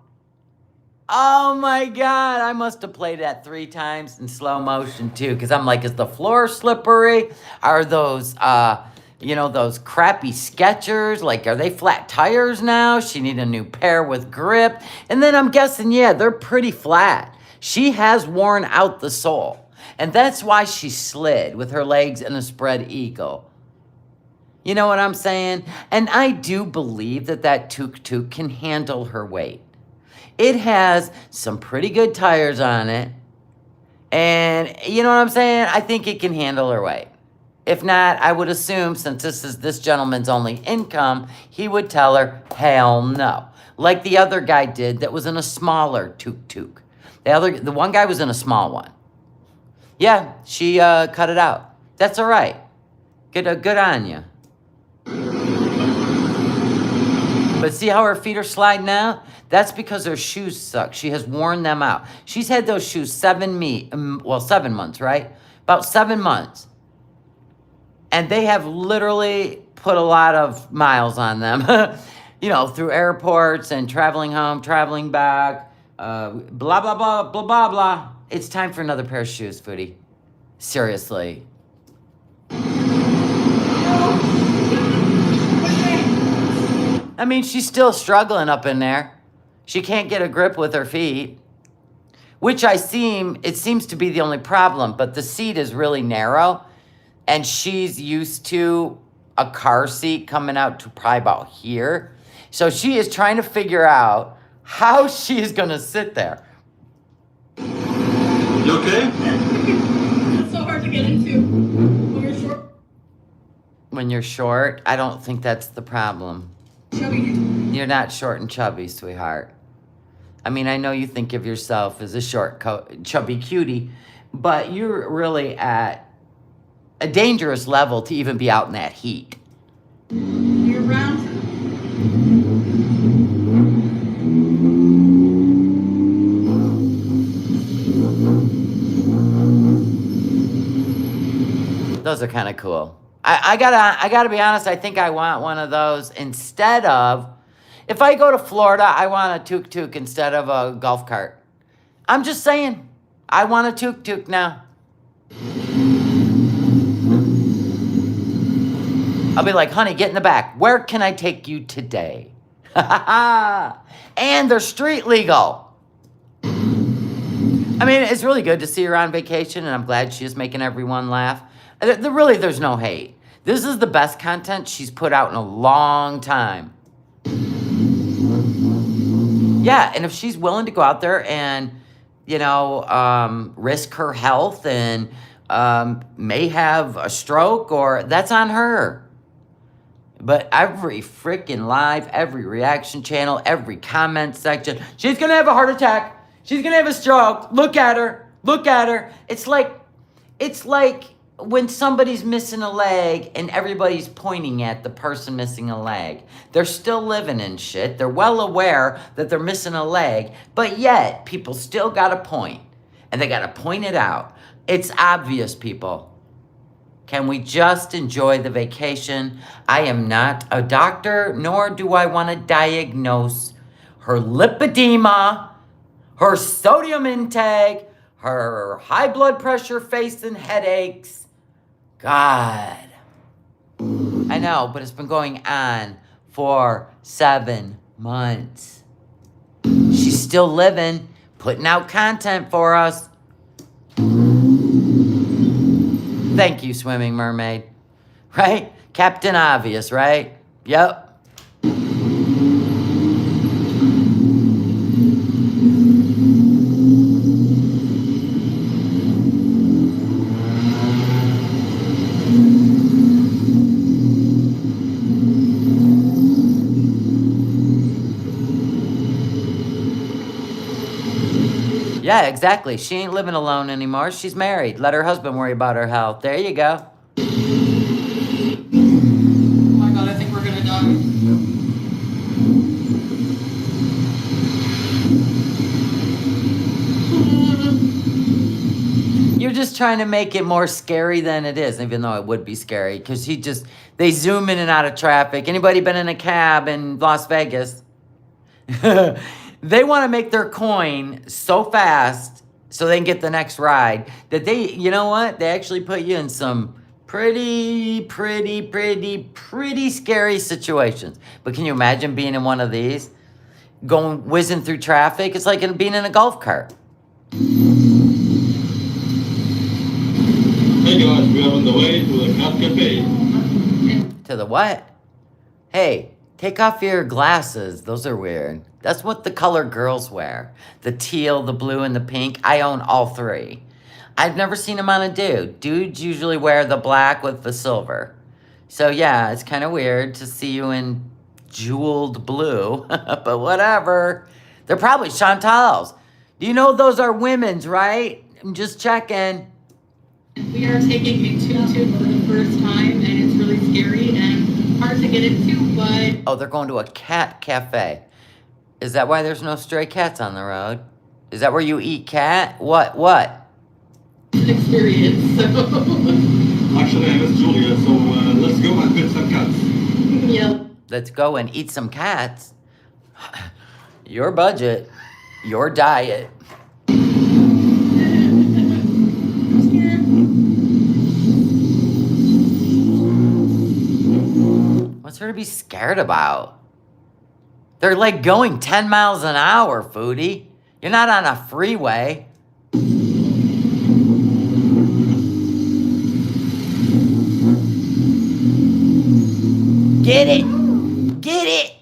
Oh my God, I must have played that 3 times in slow motion too, because I'm like, is the floor slippery? Are those, those crappy Skechers, like, are they flat tires now? She need a new pair with grip. And then I'm guessing, yeah, they're pretty flat. She has worn out the sole. And that's why she slid with her legs in a spread eagle. You know what I'm saying? And I do believe that tuk-tuk can handle her weight. It has some pretty good tires on it. And you know what I'm saying? I think it can handle her weight. If not, I would assume, since this is this gentleman's only income, he would tell her, hell no. Like the other guy did that was in a smaller tuk-tuk. The one guy was in a small one. Yeah, she cut it out. That's all right. Good on you. But see how her feet are sliding out? That's because her shoes suck. She has worn them out. She's had those shoes 7 months, right? About 7 months. And they have literally put a lot of miles on them. Through airports and traveling home, traveling back, blah, blah, blah, blah, blah, blah. It's time for another pair of shoes, Foodie. Seriously. I mean, she's still struggling up in there. She can't get a grip with her feet. Which it seems to be the only problem, but the seat is really narrow. And she's used to a car seat coming out to probably about here. So she is trying to figure out how she is going to sit there. You okay? It's so hard to get into when you're short. When you're short, I don't think that's the problem. Chubby. You're not short and chubby, sweetheart. I mean, I know you think of yourself as a short, chubby cutie, but you're really at a dangerous level to even be out in that heat. You're round. Those are kind of cool. I gotta be honest, I think I want one of those instead of, if I go to Florida, I want a tuk-tuk instead of a golf cart. I'm just saying, I want a tuk-tuk now. I'll be like, honey, get in the back. Where can I take you today? And they're street legal. I mean, it's really good to see her on vacation, and I'm glad she is making everyone laugh. There's no hate. This is the best content she's put out in a long time. Yeah, and if she's willing to go out there and, risk her health and may have a stroke, or that's on her. But every freaking live, every reaction channel, every comment section, she's gonna have a heart attack. She's gonna have a stroke. Look at her. Look at her. It's like when somebody's missing a leg and everybody's pointing at the person missing a leg. They're still living in shit. They're well aware that they're missing a leg, but yet people still gotta point. And they gotta point it out. It's obvious, people. Can we just enjoy the vacation? I am not a doctor, nor do I want to diagnose her lipedema, her sodium intake, her high blood pressure, face, and headaches. God. I know, but it's been going on for 7 months. She's still living, putting out content for us. Thank you, Swimming Mermaid. Right? Captain Obvious, right? Yep. Yeah, exactly. She ain't living alone anymore. She's married. Let her husband worry about her health. There you go. Oh my god, I think we're gonna die. You're just trying to make it more scary than it is, even though it would be scary, because they zoom in and out of traffic. Anybody been in a cab in Las Vegas? They want to make their coin so fast so they can get the next ride that you know what? They actually put you in some pretty scary situations. But can you imagine being in one of these? Whizzing through traffic? It's like being in a golf cart. Hey guys, we are on the way to the Cat Cafe. To the what? Hey, take off your glasses. Those are weird. That's what the color girls wear. The teal, the blue, and the pink. I own all three. I've never seen them on a dude. Dudes usually wear the black with the silver. So yeah, it's kind of weird to see you in jeweled blue. But whatever. They're probably Chantal's. Do you know those are women's, right? I'm just checking. We are taking a tuk-tuk for the first time, and it's really scary and hard to get into, but... Oh, they're going to a cat cafe. Is that why there's no stray cats on the road? Is that where you eat cat? What? Experience, so... Actually, I miss Julia, so let's go and get some cats. Yep. Let's go and eat some cats. Your budget, your diet. I'm scared. What's there to be scared about? They're like going 10 miles an hour, Foodie. You're not on a freeway. Get it! Get it!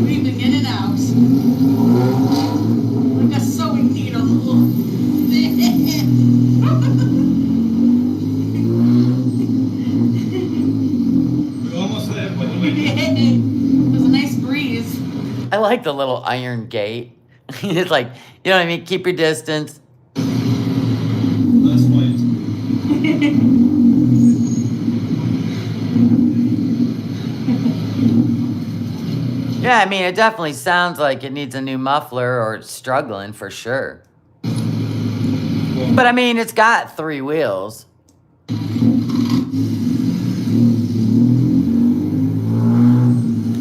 Breathing in and out. Like a sewing needle. We're almost there, by the way. It was a nice breeze. I like the little iron gate. It's like, you know what I mean? Keep your distance. Last point. Yeah, I mean, it definitely sounds like it needs a new muffler or it's struggling for sure. But I mean, it's got 3 wheels.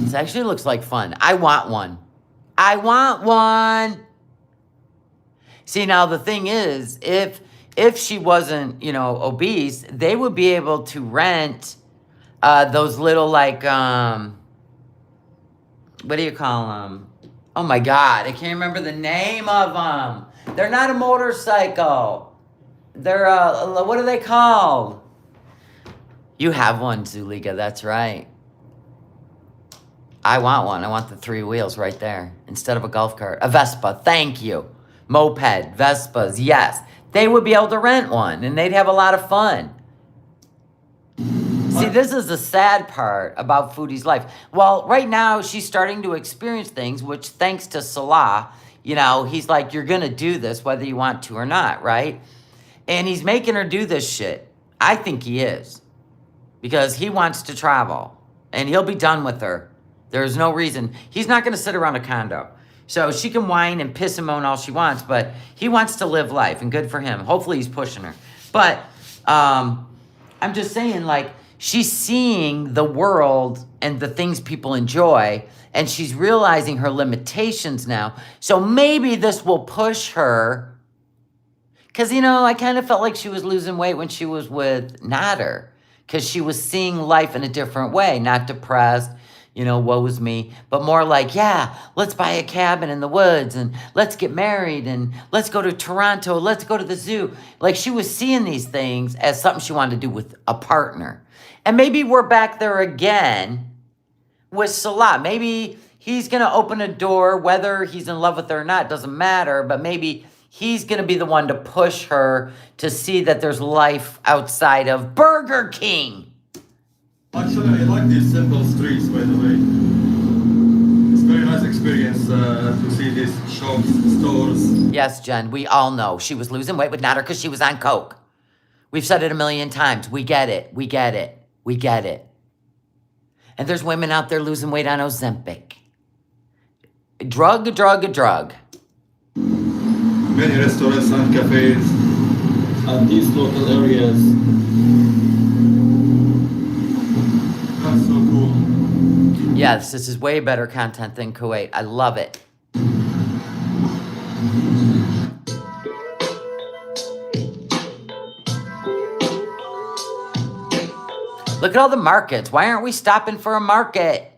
This actually looks like fun. I want one. I want one. See, now the thing is, if she wasn't, you know, obese, they would be able to rent those little, like, what do you call them? Oh my God, I can't remember the name of them. They're not a motorcycle. They're, what are they called? You have one, Zuliga, that's right. I want one. I want the 3 wheels right there instead of a golf cart. A Vespa, thank you. Moped, Vespas, yes. they would be able to rent one and they'd have a lot of fun. See, this is the sad part about Foodie's life. Well, right now she's starting to experience things, which thanks to Salah, you know, he's like, you're going to do this whether you want to or not, right? And he's making her do this shit. I think he is. Because he wants to travel. And he'll be done with her. There's no reason. He's not going to sit around a condo. So she can whine and piss and moan all she wants, but he wants to live life, and good for him. Hopefully he's pushing her. But I'm just saying, like, she's seeing the world and the things people enjoy, and she's realizing her limitations now. So maybe this will push her. Because, you know, I kind of felt like she was losing weight when she was with Nader. Because she was seeing life in a different way, not depressed, you know, woe's me, but more like, yeah, let's buy a cabin in the woods and let's get married and let's go to Toronto, let's go to the zoo. Like, she was seeing these things as something she wanted to do with a partner. And maybe we're back there again with Salah. Maybe he's going to open a door, whether he's in love with her or not, doesn't matter, but maybe he's going to be the one to push her to see that there's life outside of Burger King. Actually, I like these simple streets, by the way. It's a very nice experience to see these shops, stores. Yes, Jen, we all know she was losing weight with Nader because she was on coke. We've said it a million times. We get it. We get it. We get it. And there's women out there losing weight on Ozempic. Drug. Many restaurants and cafes at these local areas. That's so cool. Yes, this is way better content than Kuwait. I love it. Look at all the markets. Why aren't we stopping for a market?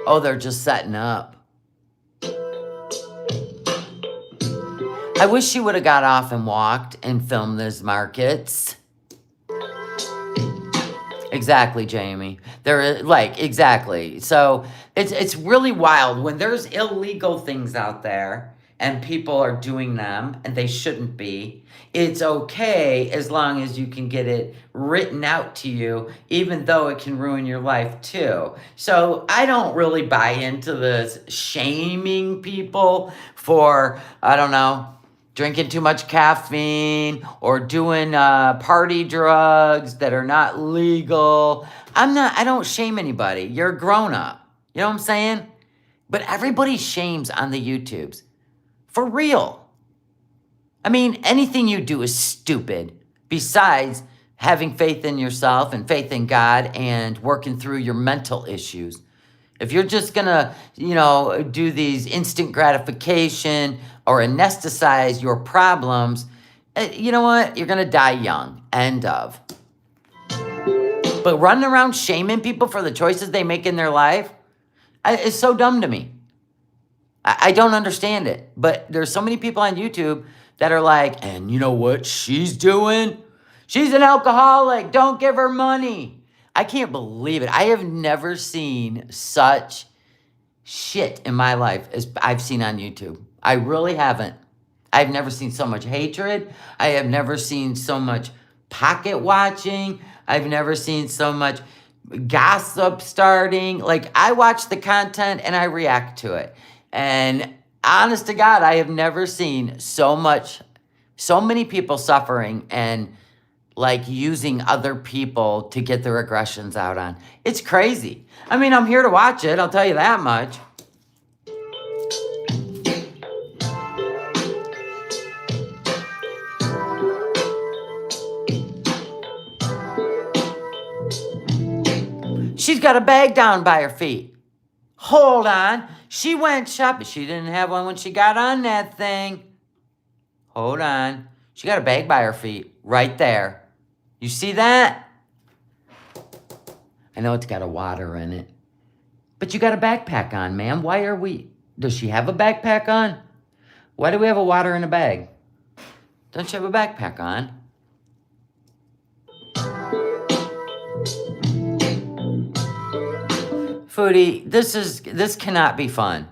Oh, they're just setting up. I wish she would have got off and walked and filmed those markets. Exactly, Jamie. They're like, exactly. So it's really wild when there's illegal things out there and people are doing them and they shouldn't be. It's okay as long as you can get it written out to you, even though it can ruin your life too. So I don't really buy into this shaming people for, I don't know, drinking too much caffeine or doing party drugs that are not legal. I don't shame anybody. You're a grown up. You know what I'm saying? But everybody shames on the YouTubes. For real. I mean, anything you do is stupid besides having faith in yourself and faith in God and working through your mental issues. If you're just gonna, you know, do these instant gratification or anesthetize your problems, you know what? You're gonna die young. End of. But running around shaming people for the choices they make in their life is so dumb to me. I don't understand it. But there's so many people on YouTube that are like, and you know what she's doing? She's an alcoholic. Don't give her money. I can't believe it. I have never seen such shit in my life as I've seen on YouTube. I really haven't. I've never seen so much hatred. I have never seen so much pocket watching. I've never seen so much gossip starting. Like, I watch the content and I react to it. And honest to God, I have never seen so many people suffering and like using other people to get their aggressions out on. It's crazy. I mean, I'm here to watch it. I'll tell you that much. She's got a bag down by her feet. Hold on. She went shopping. She didn't have one when she got on that thing. Hold on. She got a bag by her feet. Right there. You see that? I know it's got a water in it. But you got a backpack on, ma'am. Why are we... Does she have a backpack on? Why do we have a water in a bag? Don't you have a backpack on? Foodie, this cannot be fun.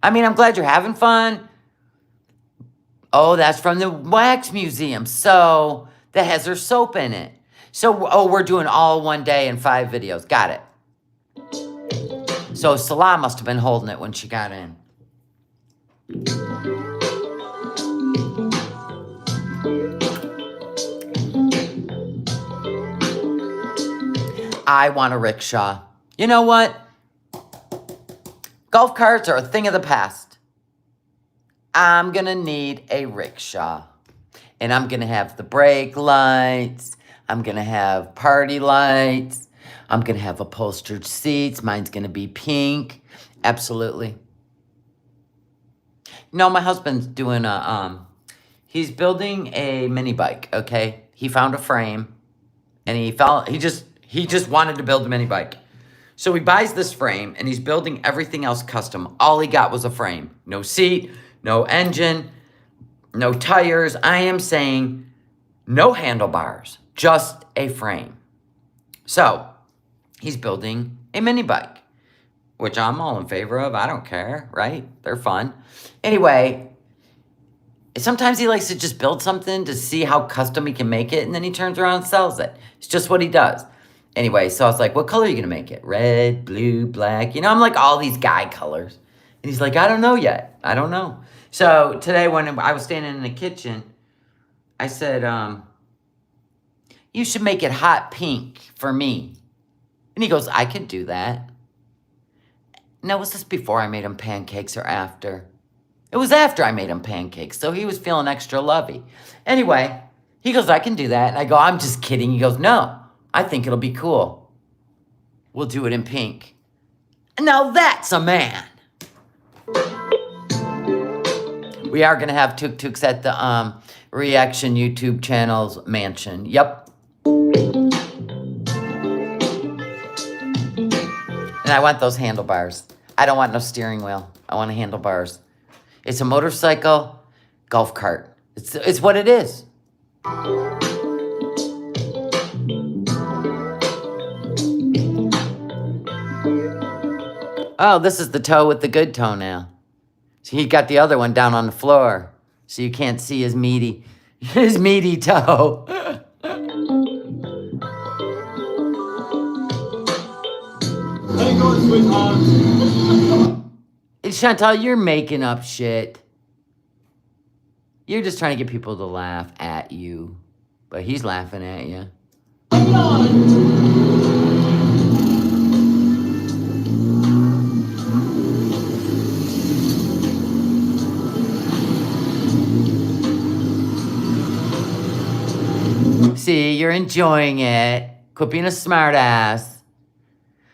I mean, I'm glad you're having fun. Oh, that's from the wax museum. So that has her soap in it. So, oh, we're doing all one day in 5 videos. Got it. So Salah must have been holding it when she got in. I want a rickshaw. You know what? Golf carts are a thing of the past. I'm gonna need a rickshaw. And I'm gonna have the brake lights. I'm gonna have party lights. I'm gonna have upholstered seats. Mine's gonna be pink. Absolutely. No, my husband's doing he's building a mini bike, okay? He found a frame and he just wanted to build a mini bike. So he buys this frame and he's building everything else custom. All he got was a frame. No seat, no engine, no tires. I am saying no handlebars, just a frame. So he's building a mini bike, which I'm all in favor of. I don't care, right? They're fun. Anyway, sometimes he likes to just build something to see how custom he can make it, and then he turns around and sells it. It's just what he does. Anyway, so I was like, what color are you going to make it? Red, blue, black? You know, I'm like all these guy colors. And he's like, I don't know yet. I don't know. So today when I was standing in the kitchen, I said, you should make it hot pink for me. And he goes, I could do that. Now, was this before I made him pancakes or after? It was after I made him pancakes, so he was feeling extra lovey. Anyway, he goes, I can do that. And I go, I'm just kidding. He goes, no, I think it'll be cool. We'll do it in pink. Now that's a man. We are going to have tuk-tuks at the Reaction YouTube channel's mansion. Yep. And I want those handlebars. I don't want no steering wheel. I want handlebars. It's a motorcycle golf cart. It's what it is. Oh, this is the toe with the good toe now. So he got the other one down on the floor, so you can't see his meaty toe. Hey, go, sweetheart. Chantal, you're making up shit. You're just trying to get people to laugh at you. But he's laughing at you. See, you're enjoying it. Quit being a smartass.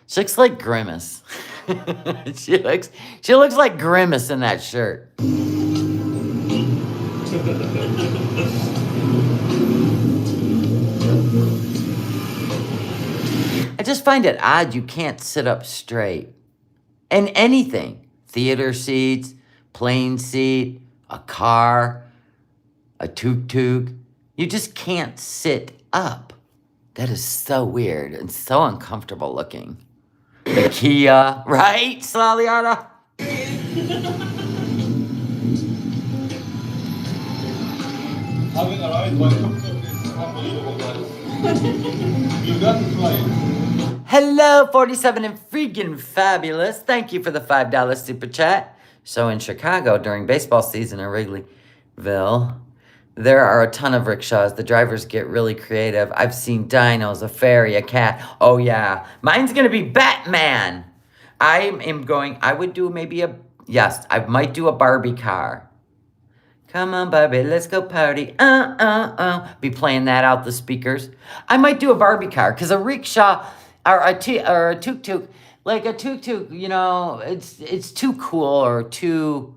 She looks like Grimace. she looks like Grimace in that shirt. I just find it odd you can't sit up straight. In anything. Theater seats, plane seat, a car, a tuk-tuk. You just can't sit up. That is so weird and so uncomfortable looking. The Kia, right, Slaliana? Having a ride by tuk-tuk is unbelievable, guys. You got to try it. Hello, 47 and freaking fabulous. Thank you for the $5 super chat. So in Chicago, during baseball season in Wrigleyville, there are a ton of rickshaws. The drivers get really creative. I've seen dinos, a fairy, a cat. Oh, yeah. Mine's going to be Batman. I would do I might do a Barbie car. Come on, Barbie, let's go party. Be playing that out the speakers. I might do a Barbie car because a rickshaw or a tuk-tuk, like a tuk-tuk, you know, it's too cool or too...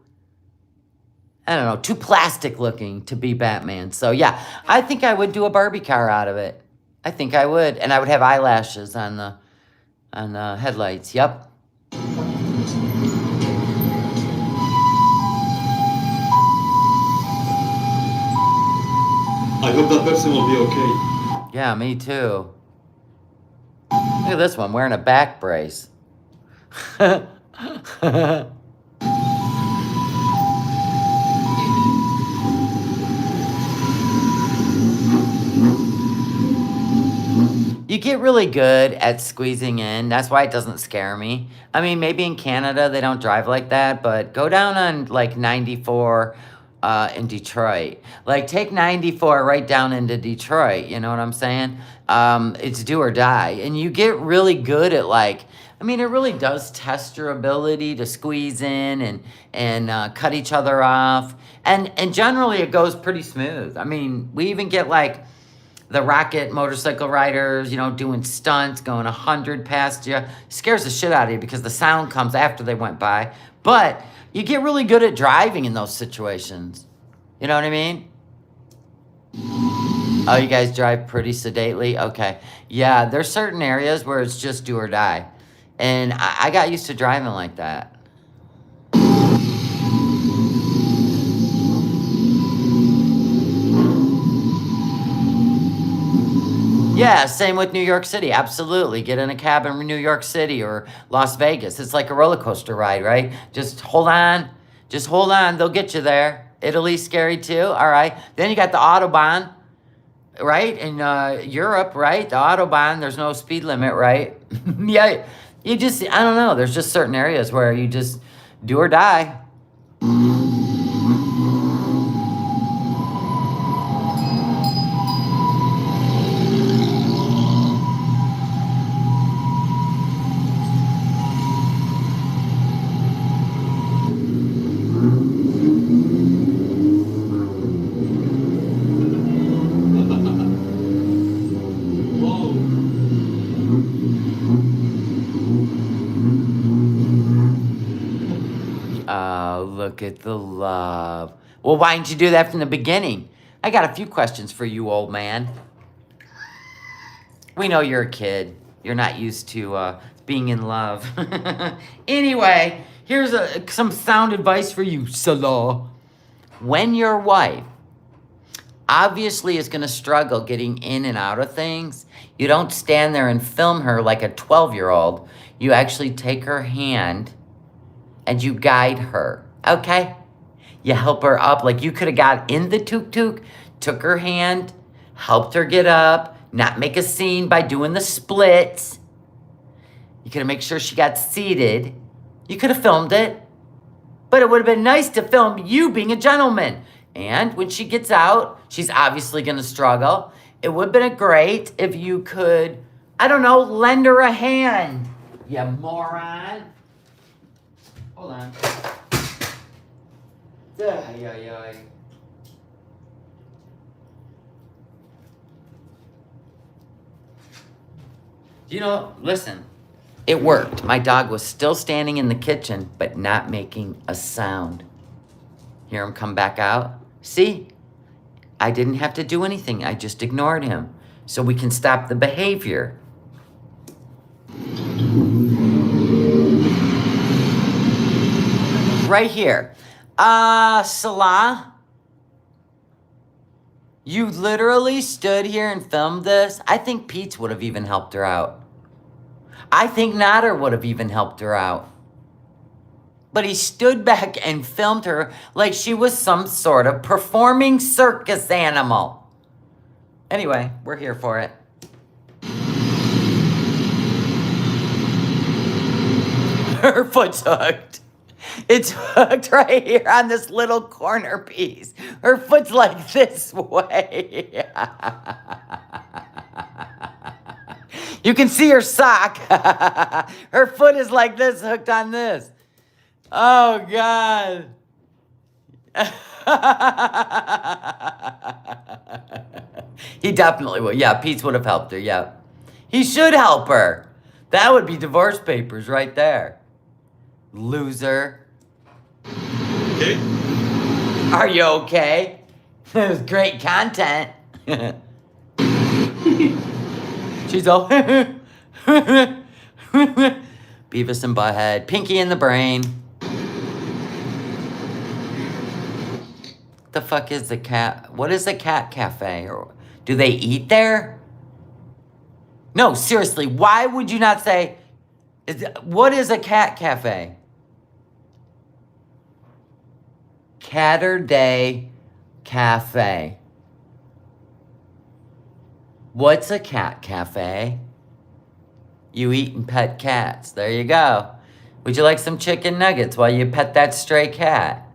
I don't know, too plastic looking to be Batman. So yeah, I think I would do a Barbie car out of it. I think I would. And I would have eyelashes on the headlights. Yep. I hope that person will be okay. Yeah, me too. Look at this one, wearing a back brace. get really good at squeezing in. That's why it doesn't scare me. I mean, maybe in Canada they don't drive like that, but go down on like 94 in Detroit. Like take 94 right down into Detroit. You know what I'm saying? It's do or die. And you get really good at like, I mean, it really does test your ability to squeeze in and cut each other off. And generally it goes pretty smooth. I mean, we even get like the rocket motorcycle riders, you know, doing stunts, going 100 past you. Scares the shit out of you because the sound comes after they went by. But you get really good at driving in those situations. You know what I mean? Oh, you guys drive pretty sedately? Okay. Yeah, there's certain areas where it's just do or die. And I got used to driving like that. Yeah, same with New York City. Absolutely. Get in a cab in New York City or Las Vegas. It's like a roller coaster ride, right? Just hold on. Just hold on. They'll get you there. Italy's scary too. All right. Then you got the Autobahn, right? In Europe, right? The Autobahn, there's no speed limit, right? Yeah. You just, I don't know. There's just certain areas where you just do or die. Look at the love. Well, why didn't you do that from the beginning? I got a few questions for you, old man. We know you're a kid. You're not used to being in love. Anyway, here's some sound advice for you, Salah. When your wife obviously is going to struggle getting in and out of things, you don't stand there and film her like a 12-year-old. You actually take her hand and you guide her. Okay? You help her up. Like you could have got in the tuk-tuk, took her hand, helped her get up, not make a scene by doing the splits. You could have made sure she got seated. You could have filmed it. But it would have been nice to film you being a gentleman. And when she gets out, she's obviously going to struggle. It would have been great if you could, I don't know, lend her a hand. You moron. Hold on. You know, listen, it worked. My dog was still standing in the kitchen, but not making a sound. Hear him come back out? See? I didn't have to do anything. I just ignored him. So we can stop the behavior. Right here. Salah, you literally stood here and filmed this. I think Pete's would have even helped her out. I think Nader would have even helped her out. But he stood back and filmed her like she was some sort of performing circus animal. Anyway, we're here for it. Her foot's hooked. It's hooked right here on this little corner piece. Her foot's like this way. You can see her sock. Her foot is like this, hooked on this. Oh, God. He definitely would. Yeah, Pete would have helped her, yeah. He should help her. That would be divorce papers right there. Loser. Okay. Are you okay? It was great content. She's all Beavis and Butthead, Pinky in the Brain. The fuck is the cat? What is a cat cafe? Or do they eat there? No, seriously, why would you not say, what is a cat cafe? Catterday Cafe. What's a cat cafe? You eat and pet cats. There you go. Would you like some chicken nuggets while you pet that stray cat?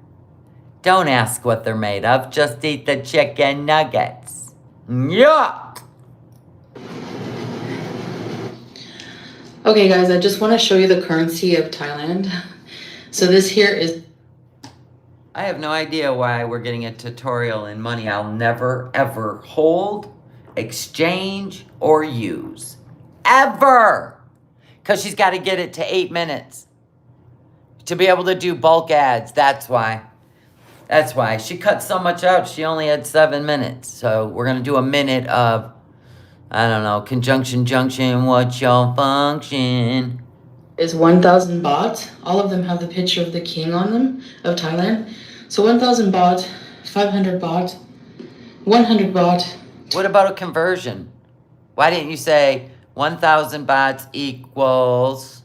Don't ask what they're made of. Just eat the chicken nuggets. Yeah. Okay, guys, I just want to show you the currency of Thailand. So this here is... I have no idea why we're getting a tutorial in money I'll never, ever hold, exchange, or use. Ever! Because she's got to get it to 8 minutes. To be able to do bulk ads, that's why. That's why. She cut so much out, she only had 7 minutes. So we're going to do a minute of, I don't know, conjunction, junction, what's your function? Is 1,000 baht. All of them have the picture of the king on them, of Thailand. So 1,000 baht, 500 baht, 100 baht. What about a conversion? Why didn't you say 1,000 bahts equals...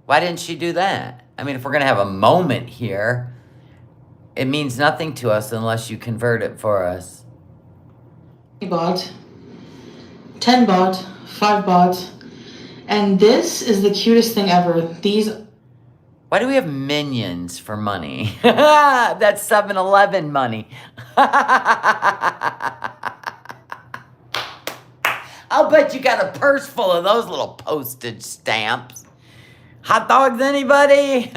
Why didn't she do that? I mean, if we're going to have a moment here, it means nothing to us unless you convert it for us. Baht, 10 baht, 5 baht. And this is the cutest thing ever. These... Why do we have minions for money? That's 7-Eleven money. I'll bet you got a purse full of those little postage stamps. Hot dogs, anybody?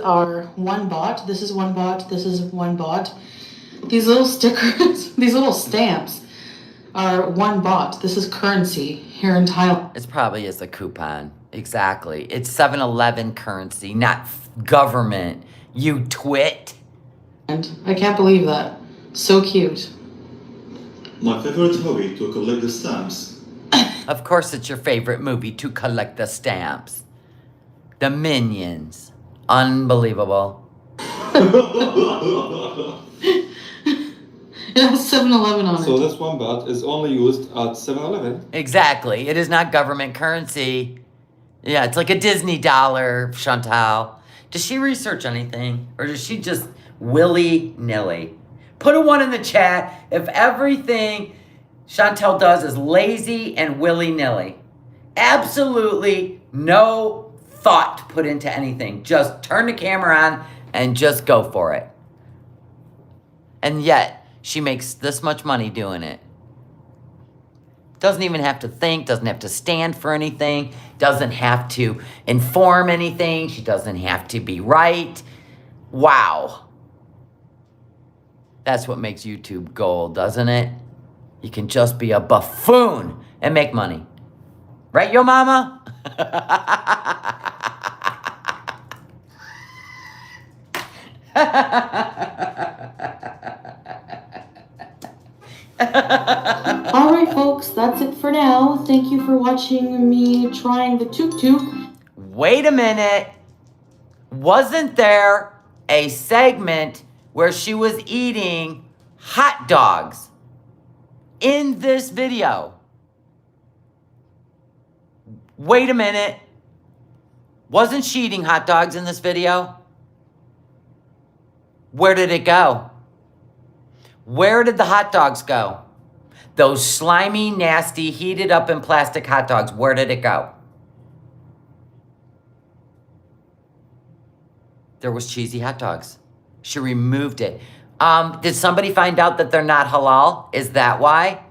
are 1 baht. This is 1 baht. This is 1 baht. These little stickers, these little stamps are 1 baht. This is currency here in Thailand. It probably is a coupon. Exactly. It's 7-Eleven currency, not government. You twit. And I can't believe that. So cute. My favorite hobby to collect the stamps. Of course it's your favorite movie to collect the stamps. The Minions. Unbelievable. It has 7-Eleven on So it. this 1 baht is only used at 7-Eleven. Exactly. It is not government currency. Yeah, it's like a Disney dollar, Chantal. Does she research anything? Or does she just willy-nilly? Put a 1 in the chat if everything Chantal does is lazy and willy-nilly. Absolutely no thought put into anything. Just turn the camera on and just go for it. And yet, she makes this much money doing it. Doesn't even have to think, doesn't have to stand for anything, doesn't have to inform anything, she doesn't have to be right. Wow. That's what makes YouTube gold, doesn't it? You can just be a buffoon and make money. Right, yo mama? Alright folks, that's it for now. Thank you for watching me trying the tuk-tuk. Wait a minute. Wasn't there a segment where she was eating hot dogs in this video? Wait a minute. Wasn't she eating hot dogs in this video? Where did it go? Where did the hot dogs go? Those slimy, nasty, heated up in plastic hot dogs, where did it go? There was cheesy hot dogs. She removed it. Did somebody find out that they're not halal? Is that why?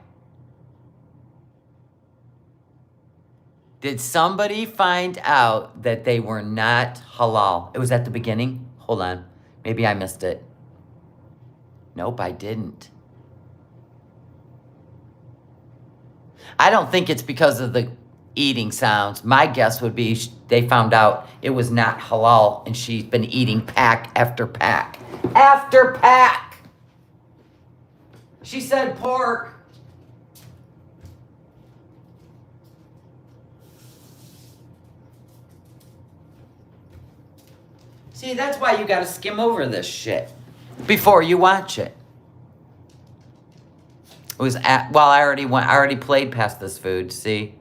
Did somebody find out that they were not halal? It was at the beginning? Hold on. Maybe I missed it. Nope, I didn't. I don't think it's because of the eating sounds. My guess would be they found out it was not halal and she's been eating pack after pack. After pack! She said pork. See, that's why you gotta skim over this shit before you watch it. It was I already played past this food, see?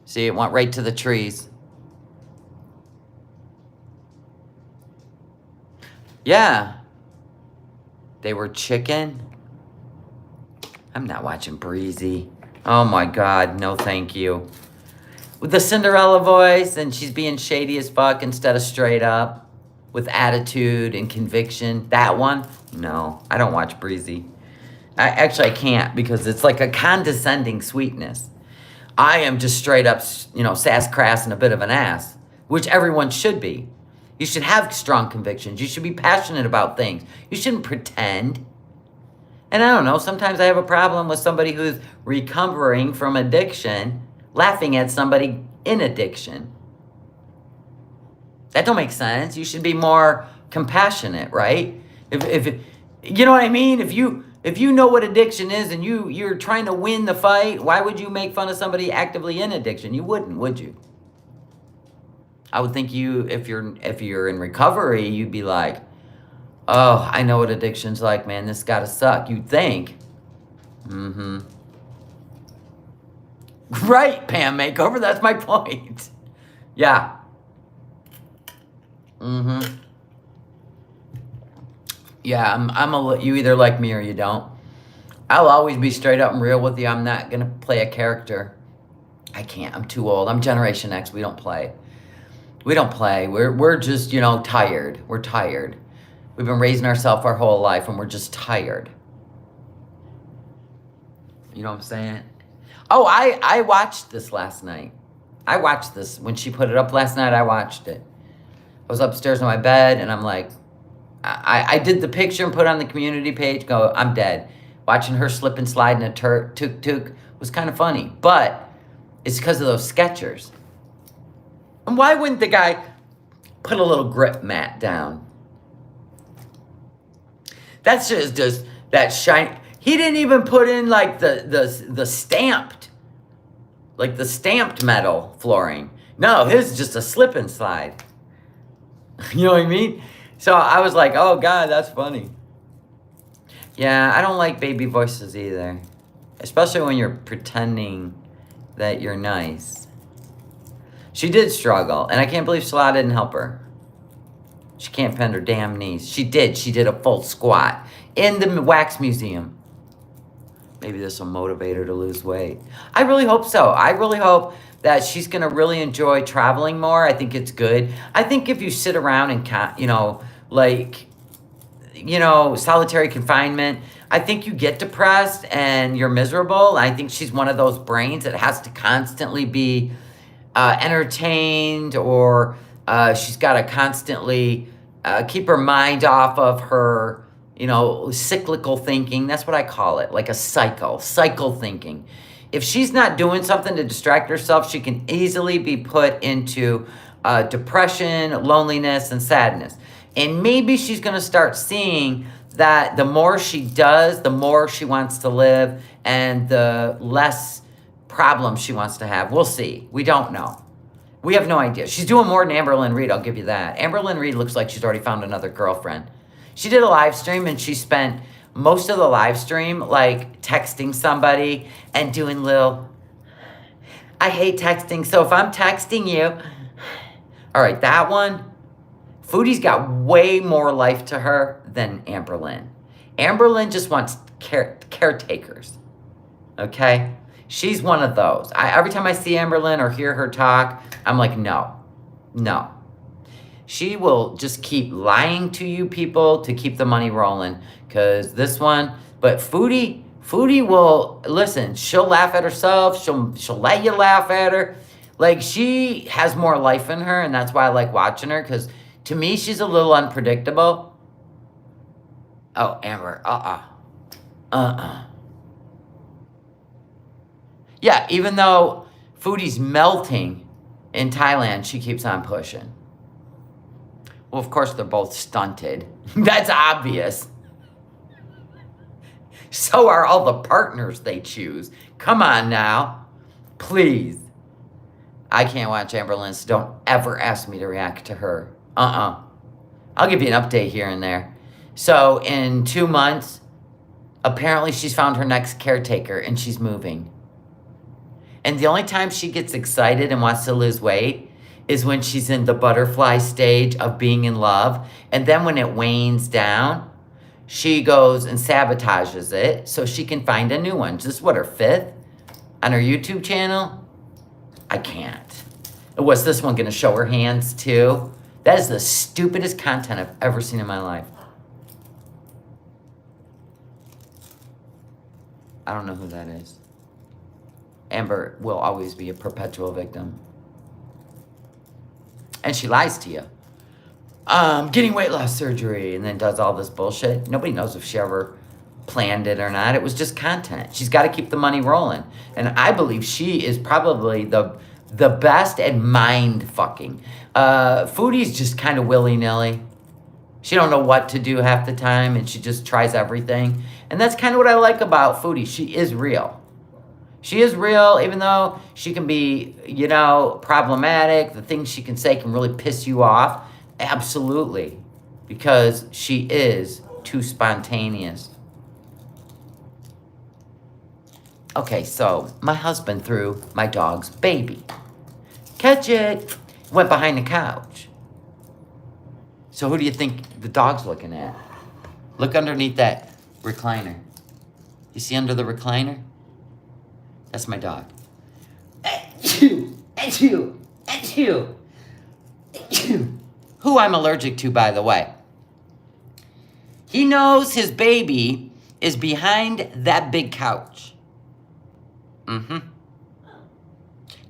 See, it went right to the trees. Yeah. They were chicken. I'm not watching Breezy. Oh my God, no thank you. With the Cinderella voice, and she's being shady as fuck instead of straight up. With attitude and conviction. That one? No, I don't watch Breezy. I can't, because it's like a condescending sweetness. I am just straight up, sass, crass, and a bit of an ass. Which everyone should be. You should have strong convictions. You should be passionate about things. You shouldn't pretend. And I don't know, sometimes I have a problem with somebody who's recovering from addiction, laughing at somebody in addiction. That don't make sense. You should be more compassionate, right? If you know what I mean? If you know what addiction is and you're trying to win the fight, why would you make fun of somebody actively in addiction? You wouldn't, would you? I would think if you're in recovery, you'd be like, oh, I know what addiction's like, man. This gotta suck. You'd think. Mm-hmm. Right, Pam Makeover. That's my point. Yeah. Mm-hmm. Yeah, you either like me or you don't. I'll always be straight up and real with you. I'm not gonna play a character. I can't. I'm too old. I'm Generation X. We don't play. We're just, tired. We're tired. We've been raising ourselves our whole life, and we're just tired. You know what I'm saying? Oh, I watched this last night. I watched this. When she put it up last night, I watched it. I was upstairs in my bed, and I'm like, I did the picture and put it on the community page, go, I'm dead. Watching her slip and slide in a tuk-tuk was kind of funny. But it's because of those Skechers. And why wouldn't the guy put a little grip mat down? That's just that shine. He didn't even put in like the stamped, like the stamped metal flooring. No, his is just a slip and slide. You know what I mean? So I was like, oh God, that's funny. Yeah, I don't like baby voices either. Especially when you're pretending that you're nice. She did struggle, and I can't believe Salah didn't help her. She can't bend her damn knees. She did a full squat in the wax museum. Maybe this will motivate her to lose weight. I really hope so. I really hope that she's going to really enjoy traveling more. I think it's good. I think if you sit around and, solitary confinement, I think you get depressed and you're miserable. I think she's one of those brains that has to constantly be entertained, or she's got to constantly keep her mind off of her, cyclical thinking. That's what I call it, like a cycle thinking. If she's not doing something to distract herself, she can easily be put into depression, loneliness, and sadness. And maybe she's going to start seeing that the more she does, the more she wants to live, and the less problems she wants to have. We'll see. We don't know. We have no idea. She's doing more than Amberlynn Reed, I'll give you that. Amberlynn Reed looks like she's already found another girlfriend. She did a live stream, and she spent most of the live stream like texting somebody and doing I hate texting, so if I'm texting you, all right, that one, Foodie's got way more life to her than Amberlynn. Amberlynn just wants caretakers, okay? She's one of those. Every time I see Amberlynn or hear her talk, I'm like, no. She will just keep lying to you people to keep the money rolling. Because but Foodie will, listen, she'll laugh at herself. She'll let you laugh at her. Like, she has more life in her, and that's why I like watching her. Because to me, she's a little unpredictable. Oh, Amber, Yeah, even though Foodie's melting in Thailand, she keeps on pushing. Well, of course, they're both stunted. That's obvious. So are all the partners they choose. Come on now. Please. I can't watch Amberlynn, so don't ever ask me to react to her. I'll give you an update here and there. So in 2 months, apparently she's found her next caretaker and she's moving. And the only time she gets excited and wants to lose weight is when she's in the butterfly stage of being in love. And then when it wanes down, she goes and sabotages it so she can find a new one. This is what, her 5th? on her YouTube channel, I can't. Was this one going to show her hands too? That is the stupidest content I've ever seen in my life. I don't know who that is. Amber will always be a perpetual victim. And she lies to you. Getting weight loss surgery, and then does all this bullshit. Nobody knows if she ever planned it or not. It was just content. She's got to keep the money rolling. And I believe she is probably the best at mind fucking. Foodie's just kind of willy-nilly. She don't know what to do half the time, and she just tries everything. And that's kind of what I like about Foodie. She is real. She is real, even though she can be, you know, problematic. The things she can say can really piss you off. Absolutely. Because she is too spontaneous. Okay, so my husband threw my dog's baby. Catch it. Went behind the couch. So who do you think the dog's looking at? Look underneath that recliner. You see under the recliner? That's my dog. Achoo! Achoo! Achoo! Achoo! Who I'm allergic to, by the way. He knows his baby is behind that big couch. Mm-hmm.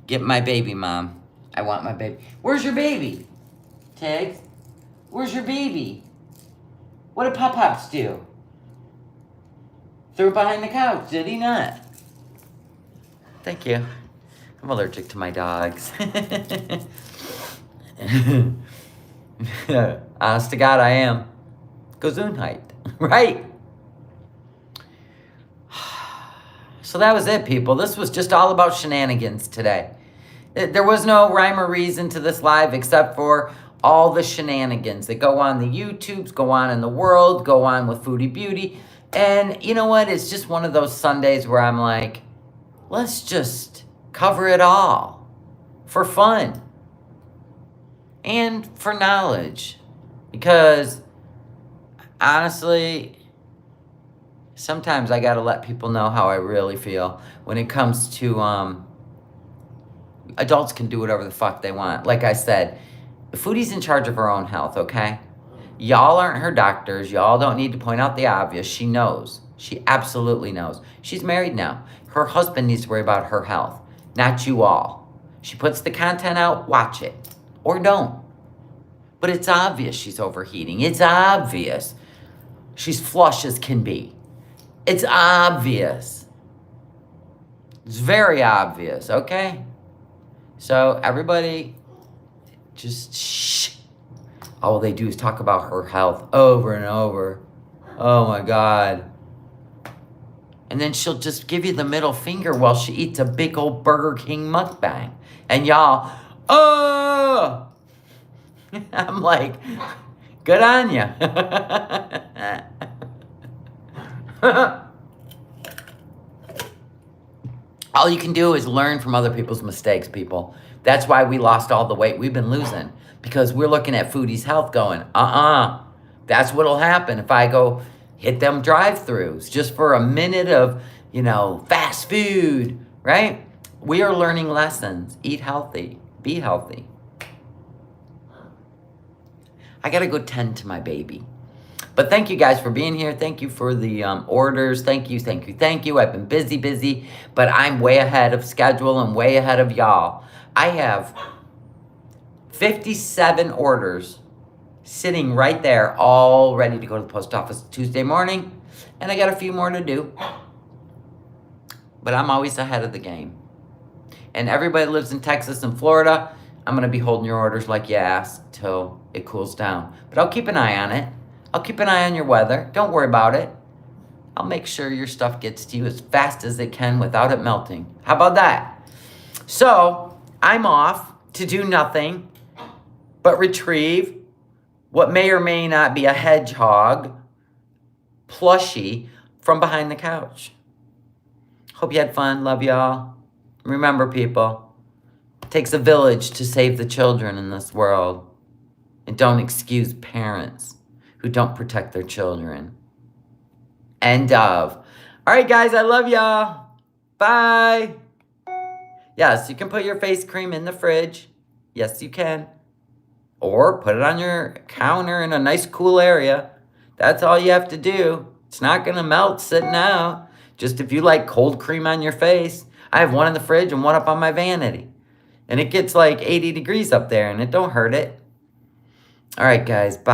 Get my baby, Mom. I want my baby. Where's your baby? Tiggs? Where's your baby? What did Pop-Pops do? Threw it behind the couch, did he not? Thank you. I'm allergic to my dogs. Honest to God, I am. Gesundheit, right? So that was it, people. This was just all about shenanigans today. There was no rhyme or reason to this live except for all the shenanigans that go on the YouTubes, go on in the world, go on with Foodie Beauty. And you know what? It's just one of those Sundays where I'm like, let's just cover it all for fun and for knowledge. Because honestly, sometimes I gotta let people know how I really feel when it comes to adults can do whatever the fuck they want. Like I said, Foodie's in charge of her own health, okay? Y'all aren't her doctors. Y'all don't need to point out the obvious. She knows. She absolutely knows. She's married now. Her husband needs to worry about her health, not you all. She puts the content out, watch it. Or don't. But it's obvious she's overheating. It's obvious. She's flush as can be. It's obvious. It's very obvious, okay? So everybody, just shh. All they do is talk about her health over and over. Oh my God. And then she'll just give you the middle finger while she eats a big old Burger King mukbang. And y'all, oh! I'm like, good on ya. All you can do is learn from other people's mistakes, people. That's why we lost all the weight we've been losing. Because we're looking at Foodie's health going, that's what'll happen if I go hit them drive-thrus just for a minute of, you know, fast food, right? We are learning lessons. Eat healthy. Be healthy. I gotta go tend to my baby. But thank you guys for being here. Thank you for the orders. Thank you, thank you, thank you. I've been busy, but I'm way ahead of schedule and way ahead of y'all. I have 57 orders sitting right there, all ready to go to the post office Tuesday morning. And I got a few more to do. But I'm always ahead of the game. And everybody that lives in Texas and Florida, I'm going to be holding your orders like you asked till it cools down. But I'll keep an eye on it. I'll keep an eye on your weather. Don't worry about it. I'll make sure your stuff gets to you as fast as it can without it melting. How about that? So, I'm off to do nothing but retrieve what may or may not be a hedgehog plushie from behind the couch. Hope you had fun. Love y'all. Remember, people, it takes a village to save the children in this world. And don't excuse parents who don't protect their children. End of. All right, guys, I love y'all. Bye. Yes, you can put your face cream in the fridge. Yes, you can. Or put it on your counter in a nice cool area. That's all you have to do. It's not going to melt sitting out. Just if you like cold cream on your face. I have one in the fridge and one up on my vanity. And it gets like 80 degrees up there and it don't hurt it. All right, guys. Bye.